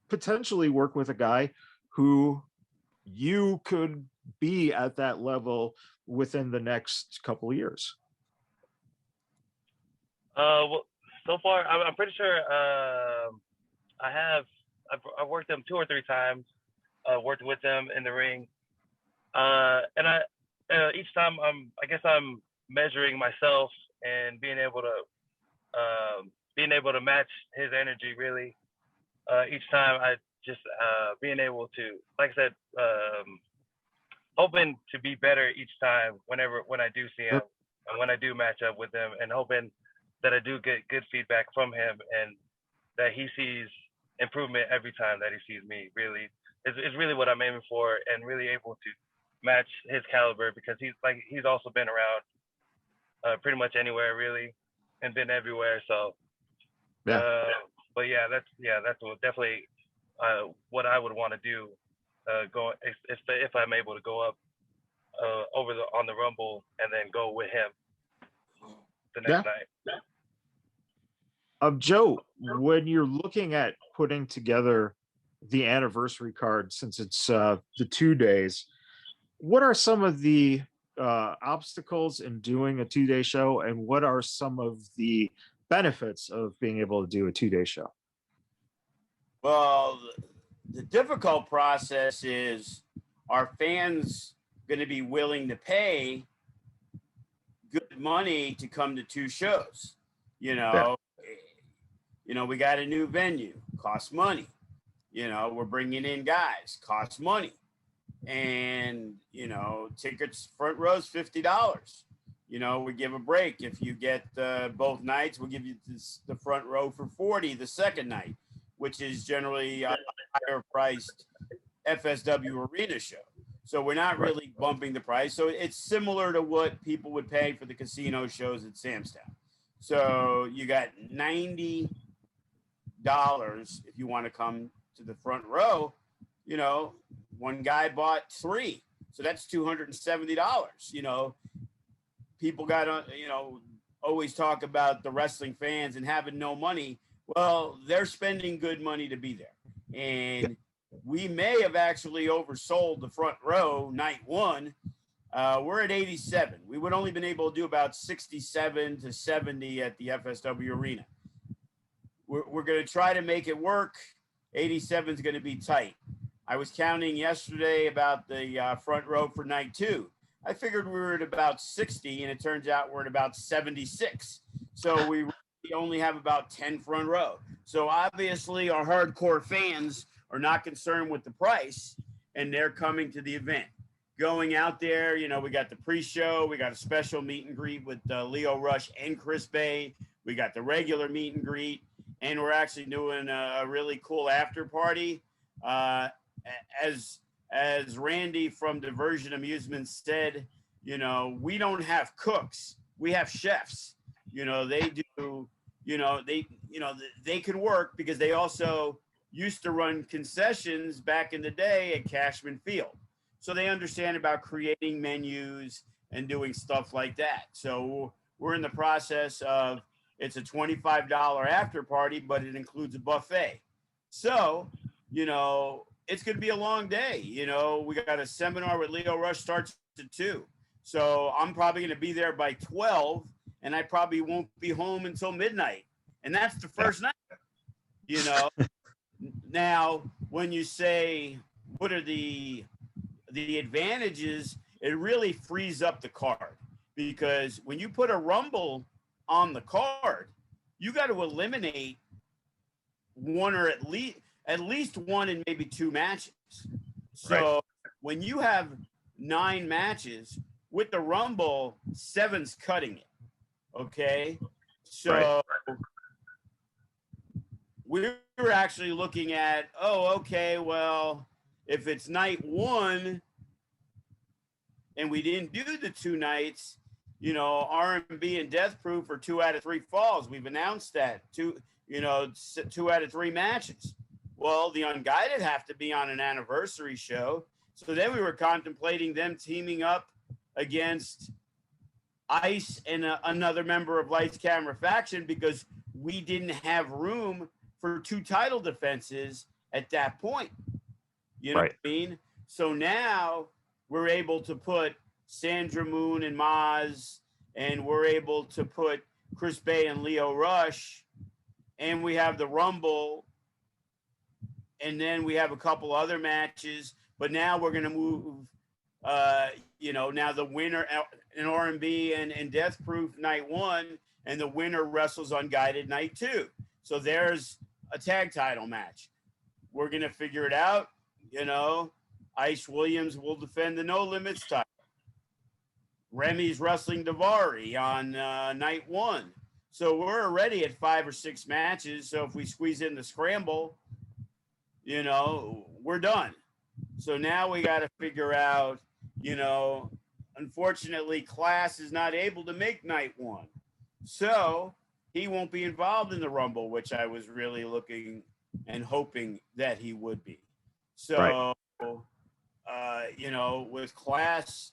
potentially work with a guy who you could be at that level within the next couple of years? Well, so far, I'm pretty sure I've worked them 2 or 3 times, worked with them in the ring. And each time I guess I'm measuring myself and being able to match his energy really. Each time I just being able to, like I said, hoping to be better each time when I do see him and when I do match up with him, and hoping that I do get good feedback from him and that he sees improvement every time that he sees me. Really, it's really what I'm aiming for, and really able to match his caliber, because he's also been around pretty much anywhere really, and been everywhere. So, but that's definitely what I would want to do. If I'm able to go up on the Rumble and then go with him the next night. Joe, when you're looking at putting together the anniversary card, since it's the 2 days, what are some of the obstacles in doing a 2-day show, and what are some of the benefits of being able to do a 2-day show? Well, the difficult process is, are fans going to be willing to pay good money to come to 2 shows? We got a new venue, costs money. We're bringing in guys, costs money. And, tickets, front rows, $50. We give a break. If you get both nights, we'll give you the front row for $40 the second night, which is generally a higher priced FSW arena show. So we're not really bumping the price. So it's similar to what people would pay for the casino shows at Sam's Town. So you got $90 if you want to come to the front row. One guy bought 3, so that's $270. People got to, always talk about the wrestling fans and having no money. Well, they're spending good money to be there. And we may have actually oversold the front row night 1. We're at 87. We would only been able to do about 67 to 70 at the FSW arena. We're going to try to make it work. 87 is going to be tight. I was counting yesterday about the front row for night 2. I figured we were at about 60, and it turns out we're at about 76. So we only have about 10 front row. So obviously our hardcore fans are not concerned with the price, and they're coming to the event. Going out there, we got the pre-show. We got a special meet and greet with Leo Rush and Chris Bay. We got the regular meet and greet, and we're actually doing a really cool after party. As Randy from Diversion Amusements said, we don't have cooks, we have chefs. They do, they can work because they also used to run concessions back in the day at Cashman Field. So they understand about creating menus and doing stuff like that. So we're in the process of It's a $25 after party, but it includes a buffet. So, you know, it's going to be a long day. You know, we got a seminar with Leo Rush starts at 2. So I'm probably going to be there by 12, and I probably won't be home until midnight. And that's the first night, you know. Now, when you say, what are the advantages, it really frees up the card, because when you put a Rumble on the card, you got to eliminate one, or at least one and maybe 2 matches. So when you have 9 matches with the Rumble, 7's cutting it. Okay. So we were actually looking at, okay, well, if it's night 1 and we didn't do the 2 nights, you know, R&B and Death Proof are 2 out of 3 falls. We've announced that 2 out of 3 matches. Well, the Unguided have to be on an anniversary show. So then we were contemplating them teaming up against Ice and another member of Lights Camera Faction, because we didn't have room for 2 title defenses at that point. You know what I mean? So now we're able to put Sandra Moon and Maz, and we're able to put Chris Bay and Leo Rush, and we have the Rumble, and then we have a couple other matches. But now we're going to move, now the winner in R&B and Death Proof night 1, and the winner wrestles Unguided night 2. So there's a tag title match. We're going to figure it out. You know, Ice Williams will defend the No Limits title. Remy's wrestling Davari on night 1. So we're already at 5 or 6 matches. So if we squeeze in the scramble, you know, we're done. So now we got to figure out, you know, unfortunately, Class is not able to make night 1. So he won't be involved in the Rumble, which I was really looking and hoping that he would be. So, you know, with Class,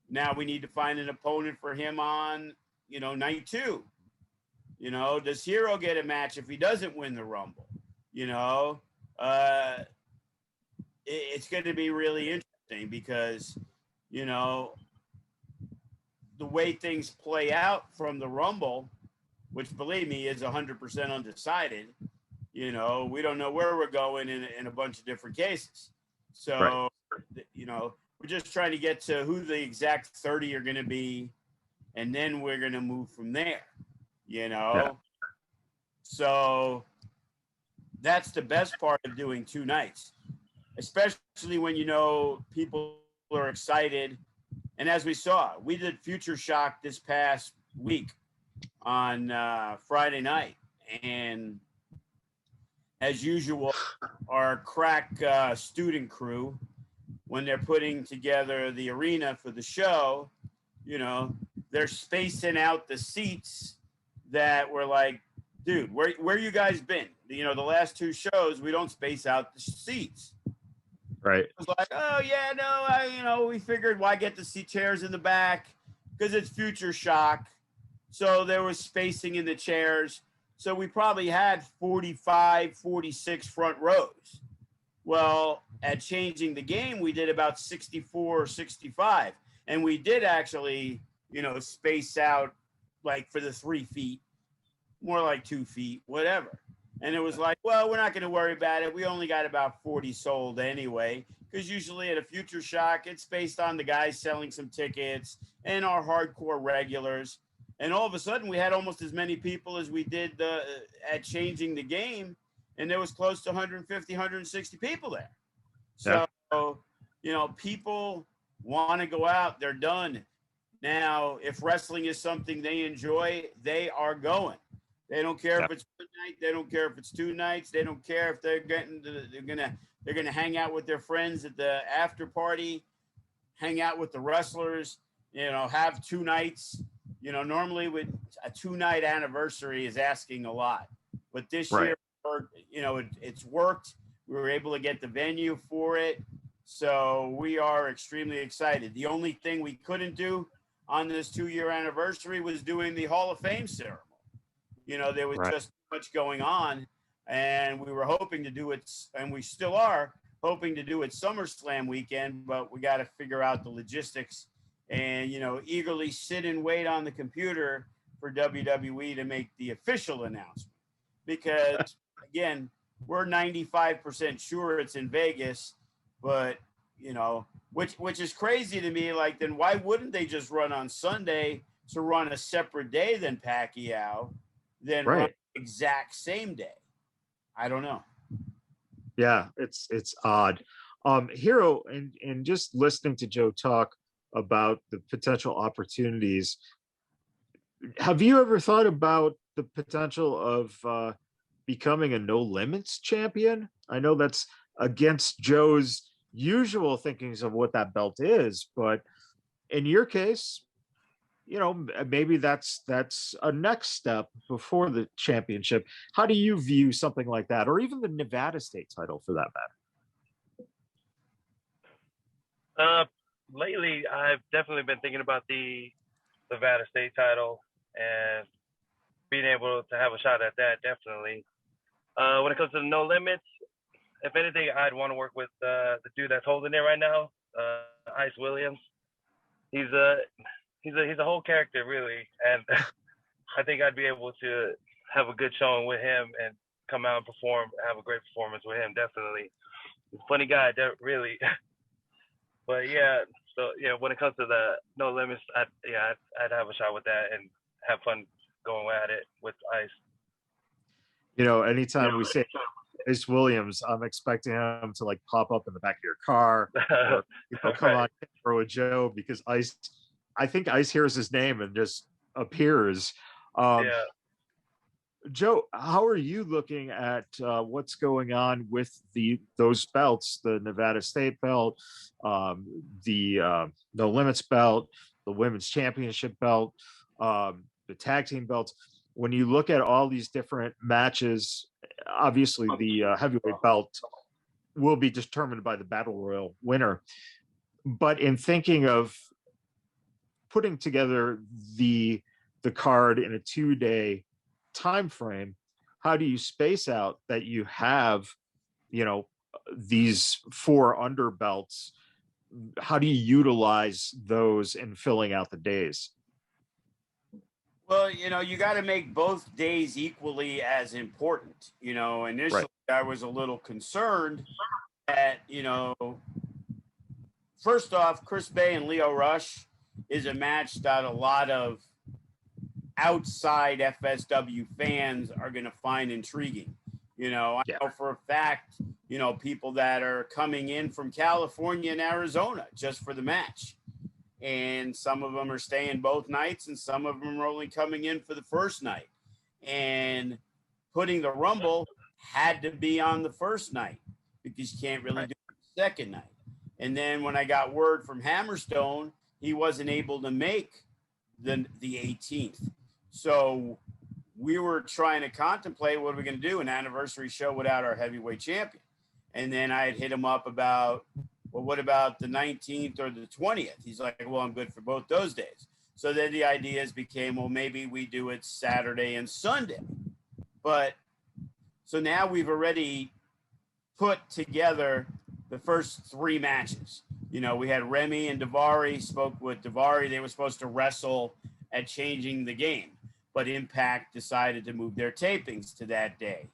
now we need to find an opponent for him on, you know, night 2. You know, does Hero get a match if he doesn't win the Rumble? You know, it's going to be really interesting, because, you know, the way things play out from the Rumble, which, believe me, is 100% undecided. You know, we don't know where we're going in a bunch of different cases. So, you know, we're just trying to get to who the exact 30 are going to be, and then we're going to move from there, you know? Yeah. So that's the best part of doing 2 nights, especially when, you know, people are excited. And as we saw, we did Future Shock this past week on Friday night. And as usual, our crack student crew, when they're putting together the arena for the show, you know, they're spacing out the seats that were like, dude, where you guys been? You know, the last 2 shows, we don't space out the seats. Right. It was like, oh, yeah, no, we figured why get the seat chairs in the back, because it's Future Shock. So there was spacing in the chairs. So we probably had 45, 46 front rows. Well, at changing the game, we did about 64 or 65. And we did actually, you know, space out like for the 3 feet, more like 2 feet, whatever. And it was like, well, we're not going to worry about it. We only got about 40 sold anyway, because usually at a Future Shock, it's based on the guys selling some tickets and our hardcore regulars. And all of a sudden, we had almost as many people as we did at changing the game. And there was close to 150, 160 people there. So, you know, people want to go out. They're done. Now, if wrestling is something they enjoy, they are going. They don't care if it's one night. They don't care if it's 2 nights. They don't care if they're gonna hang out with their friends at the after party, hang out with the wrestlers. You know, have 2 nights. You know, normally with a 2-night anniversary is asking a lot, but this year, you know, it's worked. We were able to get the venue for it, so we are extremely excited. The only thing we couldn't do on this 2-year anniversary was doing the Hall of Fame ceremony. There was Right. just too much going on, and we were hoping to do it, and we still are hoping to do it SummerSlam weekend, but we got to figure out the logistics and, eagerly sit and wait on the computer for WWE to make the official announcement. Because, again, we're 95% sure it's in Vegas, but, which is crazy to me. Like, then why wouldn't they just run on Sunday to run a separate day than Pacquiao, then run Right. the exact same day? I don't know. Yeah, it's odd. Hero, and just listening to Joe talk about the potential opportunities, have you ever thought about the potential of becoming a no limits champion? I know that's against Joe's usual thinkings of what that belt is, but in your case, maybe that's a next step before the championship. How do you view something like that, or even the Nevada state title for that matter? Lately, I've definitely been thinking about the Nevada state title and being able to have a shot at that. Definitely. When it comes to the no limits, if anything, I'd want to work with the dude that's holding it right now, Ice Williams. He's a whole character, really, and I think I'd be able to have a good showing with him and come out and perform, have a great performance with him. Definitely, he's a funny guy, really. But yeah, so yeah, when it comes to the no limits, I'd have a shot with that and have fun going at it with Ice. Anytime we say Ice Williams, I'm expecting him to like pop up in the back of your car, or come on camera with Joe, because I think Ice hears his name and just appears. Yeah. Joe, how are you looking at what's going on with those belts, the Nevada State belt, the No Limits belt, the Women's Championship belt, the tag team belts? When you look at all these different matches, obviously the heavyweight belt will be determined by the Battle Royal winner. But in thinking of putting together the card in a 2-day time frame, how do you space out that you have these 4 underbelts? How do you utilize those in filling out the days? Well, you got to make both days equally as important. Initially, right. I was a little concerned that, first off, Chris Bay and Lio Rush is a match that a lot of outside FSW fans are going to find intriguing. I know for a fact, people that are coming in from California and Arizona just for the match. And some of them are staying both nights, and some of them are only coming in for the first night. And putting the Rumble had to be on the first night because you can't really do it the second night. And then when I got word from Hammerstone, he wasn't able to make the 18th. So we were trying to contemplate, what are we going to do, an anniversary show without our heavyweight champion? And then I had hit him up about, well, what about the 19th or the 20th? He's like, well, I'm good for both those days. So then the ideas became, well, maybe we do it Saturday and Sunday. But so now we've already put together the first 3 matches. We had Remy and Daivari, spoke with Daivari. They were supposed to wrestle at Changing the Game, but Impact decided to move their tapings to that day,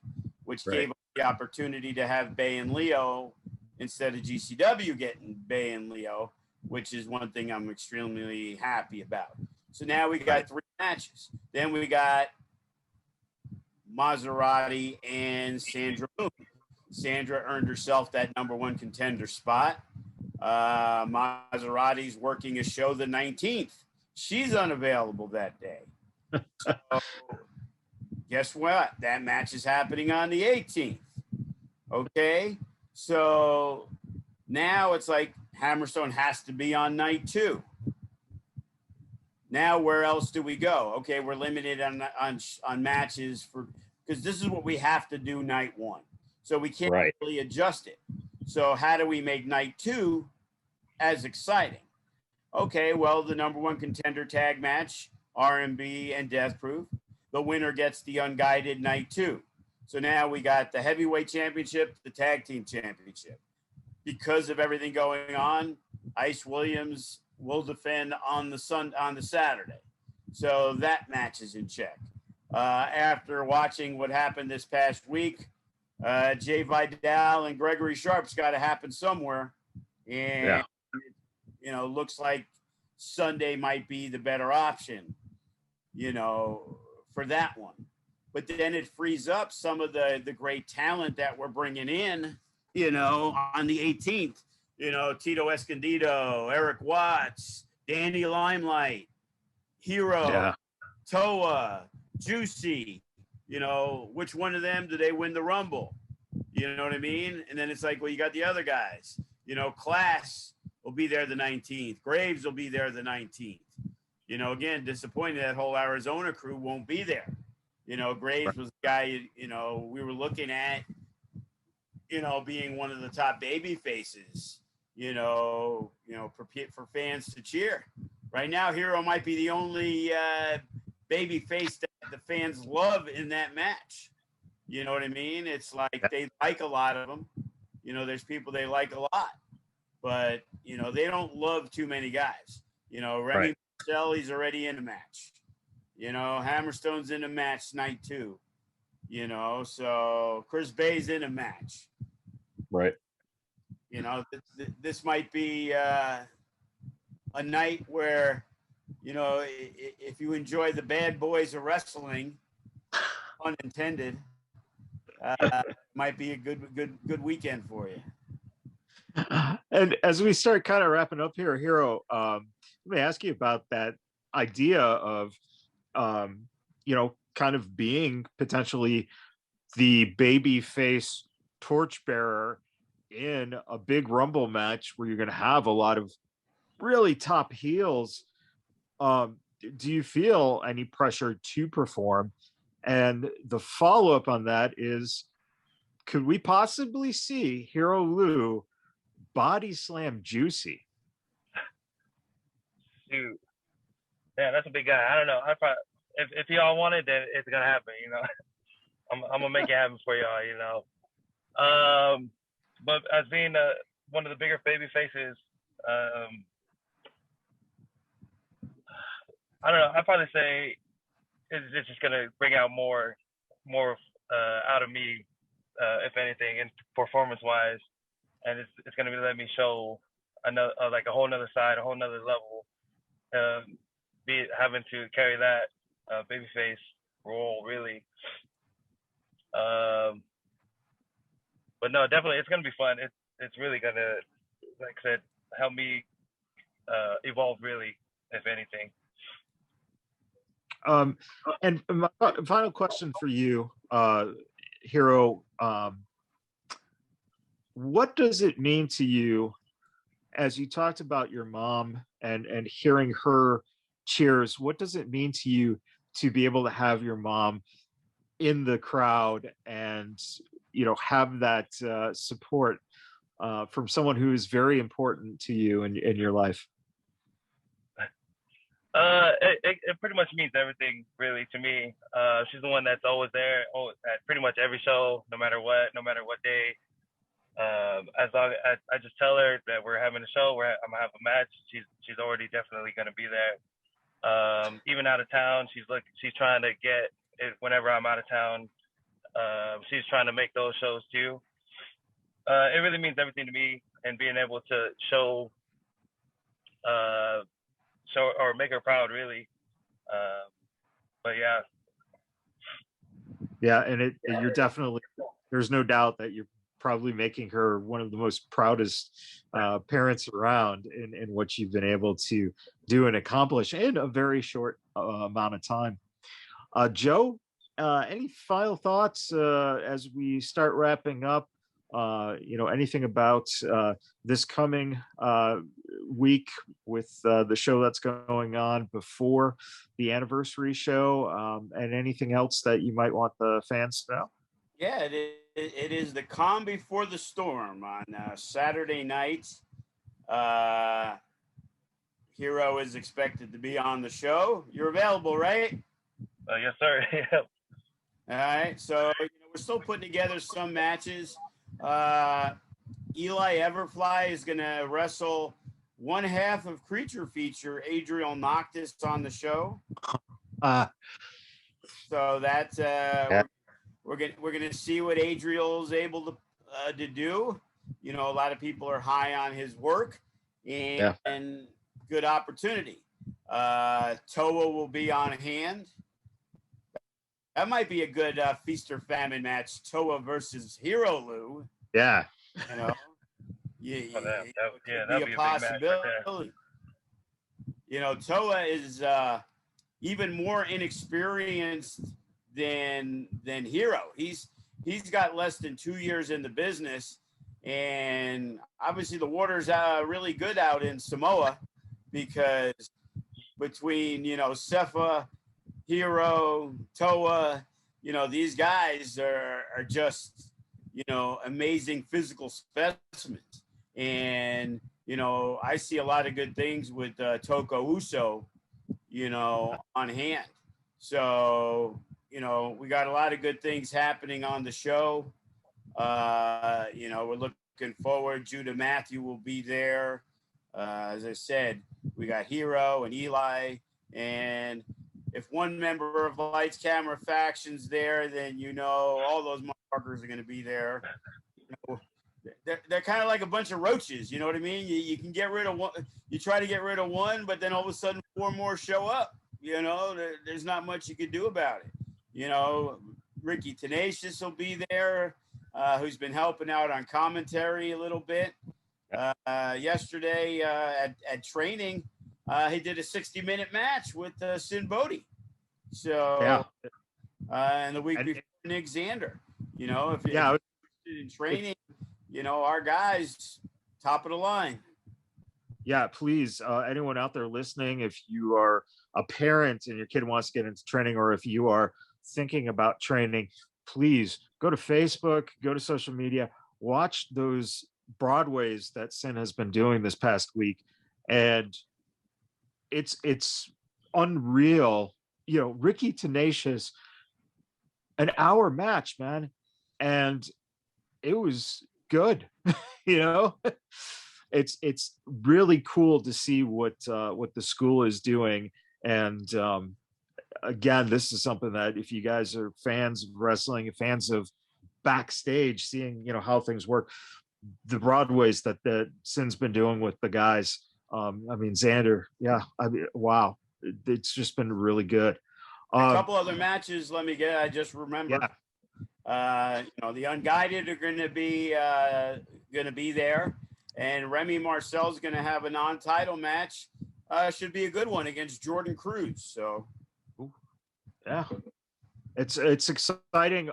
which gave us the opportunity to have Bay and Leo instead of GCW getting Bay and Leo, which is one thing I'm extremely happy about. So now we got 3 matches. Then we got Maserati and Sandra Moon. Sandra earned herself that #1 contender spot. Maserati's working a show the 19th. She's unavailable that day. So guess what? That match is happening on the 18th. Okay. So now it's like Hammerstone has to be on night 2. Now where else do we go? Okay, we're limited on matches because this is what we have to do night 1. So we can't really adjust it. So how do we make night 2 as exciting? Okay, well, the #1 contender tag match, R&B and Death Proof. the winner gets the unguided night 2. So now we got the heavyweight championship, the tag team championship. Because of everything going on, Ice Williams will defend on the Saturday. So that match is in check. After watching what happened this past week, Jay Vidal and Gregory Sharp's got to happen somewhere. And, looks like Sunday might be the better option, for that one. But then it frees up some of the great talent that we're bringing in, on the 18th. Tito Escondido, Eric Watts, Danny Limelight, Hero, Toa, Juicy. Which one of them do they win the Rumble? You know what I mean? And then it's like, well, you got the other guys. Class will be there the 19th. Graves will be there the 19th. Again, disappointed that whole Arizona crew won't be there. Graves was the guy, we were looking at, being one of the top baby faces, for fans to cheer. Right now, Hero might be the only baby face that the fans love in that match. You know what I mean? It's like they like a lot of them. There's people they like a lot, but, they don't love too many guys. Remy Marcel, he's already in a match. Hammerstone's in a match night 2. So Chris Bay's in a match. Right. This might be a night where, if you enjoy the bad boys of wrestling, unintended, might be a good weekend for you. And as we start kind of wrapping up here, Hero, let me ask you about that idea of, kind of being potentially the baby face torchbearer in a big Rumble match where you're going to have a lot of really top heels. Do you feel any pressure to perform? And the follow-up on that is, could we possibly see Hero Lou body slam Juicy? Shoot. Yeah, that's a big guy. I don't know. If y'all want it, then it's gonna happen. I'm gonna make it happen for y'all. But as being one of the bigger baby faces, I don't know. I'd probably say it's just gonna bring out more out of me, if anything, and performance-wise, and it's gonna be letting me show another like a whole nother side, a whole nother level. Be it having to carry that babyface role, really. But no, definitely, it's gonna be fun. It's really gonna, like I said, help me evolve, really, if anything. And my final question for you, Hero, what does it mean to you, as you talked about your mom and hearing her cheers, what does it mean to you to be able to have your mom in the crowd and, have that support from someone who is very important to you in your life? It pretty much means everything, really, to me. She's the one that's always there, at pretty much every show, no matter what day. As long as I just tell her that we're having a show, I'm gonna have a match, she's already definitely gonna be there. Even out of town, she's trying to get it whenever I'm out of town. She's trying to make those shows too. It really means everything to me, and being able to show or make her proud, really. But yeah, and you're definitely, there's no doubt that you're probably making her one of the most proudest parents around in what you've been able to do and accomplish in a very short amount of time. Joe, any final thoughts as we start wrapping up? Anything about this coming week with the show that's going on before the anniversary show, and anything else that you might want the fans to know? Yeah, it is the calm before the storm on Saturday night. Hero is expected to be on the show. You're available, right? Yes, sir. All right. So we're still putting together some matches. Eli Everfly is going to wrestle one half of Creature Feature, Adriel Noctis, on the show. So that's we're gonna see what Adriel's able to do. A lot of people are high on his work, and good opportunity. Toa will be on hand. That might be a good feast or famine match. Toa versus Hero Lou. Yeah. That'd be a possibility. Toa is even more inexperienced than Hero. He's got less than 2 years in the business, and obviously the water's really good out in Samoa, because between Cepha, Hero, Toa, these guys are just amazing physical specimens, and I see a lot of good things with Toko Uso on hand. So we got a lot of good things happening on the show. We're looking forward. Judah Matthew will be there. As I said, we got Hero and Eli, and if one member of Lights Camera Faction's there, then all those motherfuckers are going to be there. They're kind of like a bunch of roaches. You know what I mean? You can get rid of one. You try to get rid of one, but then all of a sudden 4 more show up. There's not much you can do about it. Ricky Tenacious will be there, who's been helping out on commentary a little bit. Yesterday at training, he did a 60-minute match with Sin Bodhi. So, and the week before, Nick Xander. If you're interested in training, our guys, top of the line. Yeah, please, anyone out there listening, if you are a parent and your kid wants to get into training, or if you are thinking about training, please go to Facebook, go to social media, watch those Broadways that Sin has been doing this past week. And it's unreal. Ricky Tenacious, an hour match, man. And it was good. It's really cool to see what the school is doing. And again, this is something that if you guys are fans of wrestling, fans of backstage, seeing how things work, the Broadways that Sin's been doing with the guys. Xander, wow, it's just been really good. A couple other matches. I just remember. The Unguided are going to be there, and Remy Marcel's going to have a non-title match. Should be a good one against Jordan Cruz. So, it's exciting.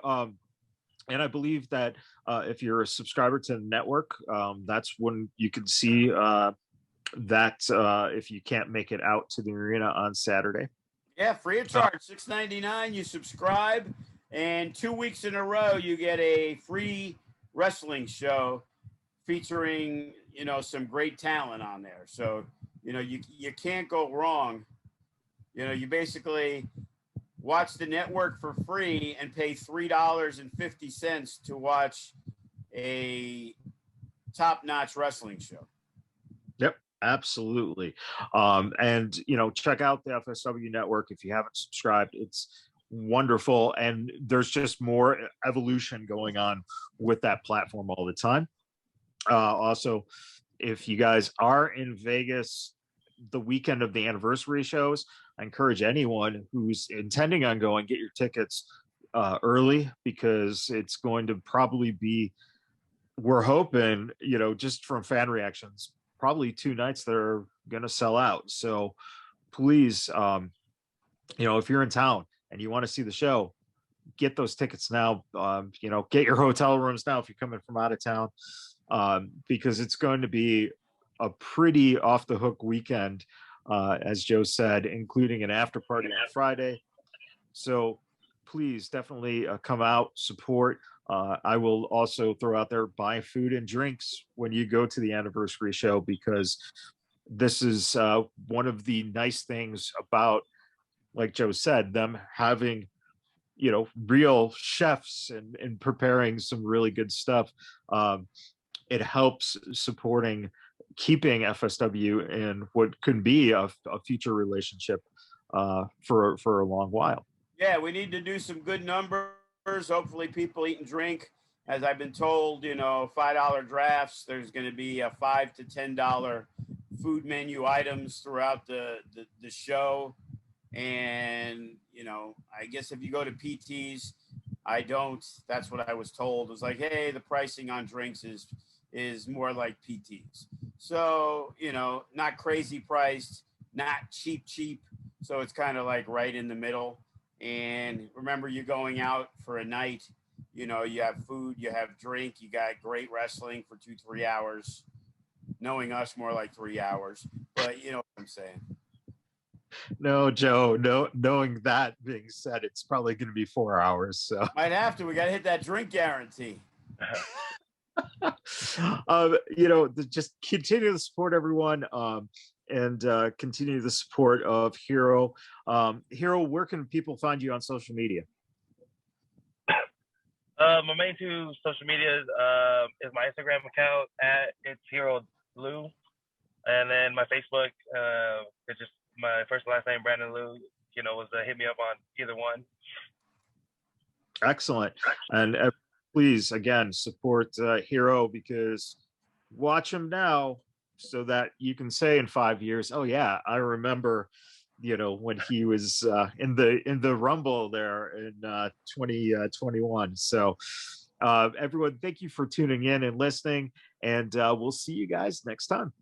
And I believe that if you're a subscriber to the network, that's when you can see that if you can't make it out to the arena on Saturday. Yeah, free of charge, $6.99. You subscribe, and 2 weeks in a row, you get a free wrestling show featuring some great talent on there. So you can't go wrong. You basically watch the network for free and pay $3.50 to watch a top-notch wrestling show. Yep, absolutely. And check out the FSW network if you haven't subscribed. It's wonderful, and there's just more evolution going on with that platform all the time. Also, if you guys are in Vegas the weekend of the anniversary shows, I encourage anyone who's intending on going, get your tickets early, because it's going to probably be, we're hoping, just from fan reactions, probably 2 nights that are going to sell out. So please, if you're in town and you want to see the show, get those tickets now. Get your hotel rooms now if you're coming from out of town, because it's going to be a pretty off the hook weekend, as Joe said, including an after party on Friday. So please definitely come out, support. I will also throw out there, buy food and drinks when you go to the anniversary show, because this is one of the nice things about like Joe said, them having, you know, real chefs and preparing some really good stuff, it helps supporting keeping FSW in what could be a future relationship for a long while. Yeah, we need to do some good numbers. Hopefully, people eat and drink. As I've been told, you know, $5 drafts. There's going to be a $5 to $10 food menu items throughout the show. And, you know, I guess if you go to PT's, I don't. That's what I was told. It was like, hey, the pricing on drinks is more like PT's. So, you know, not crazy priced, not cheap. So it's kind of like right in the middle. And remember, you're going out for a night. You know, you have food, you have drink, you got great wrestling for 2-3 hours. Knowing us, more like 3 hours. But you know what I'm saying. No, Joe, no, knowing that being said, it's probably going to be 4 hours. So might have to. We got to hit that drink guarantee. You know, just continue to support everyone, and continue the support of Hero. Hero, where can people find you on social media? My main two social medias is my Instagram account at It's Hero Lou, and then my Facebook. It's just my first and last name, Brandon Lou. You know, hit me up on either one. Excellent. And please, again, support Hero, because watch him now so that you can say in 5 years, oh yeah, I remember, you know, when he was in the Rumble there in 2021. So everyone, thank you for tuning in and listening, and we'll see you guys next time.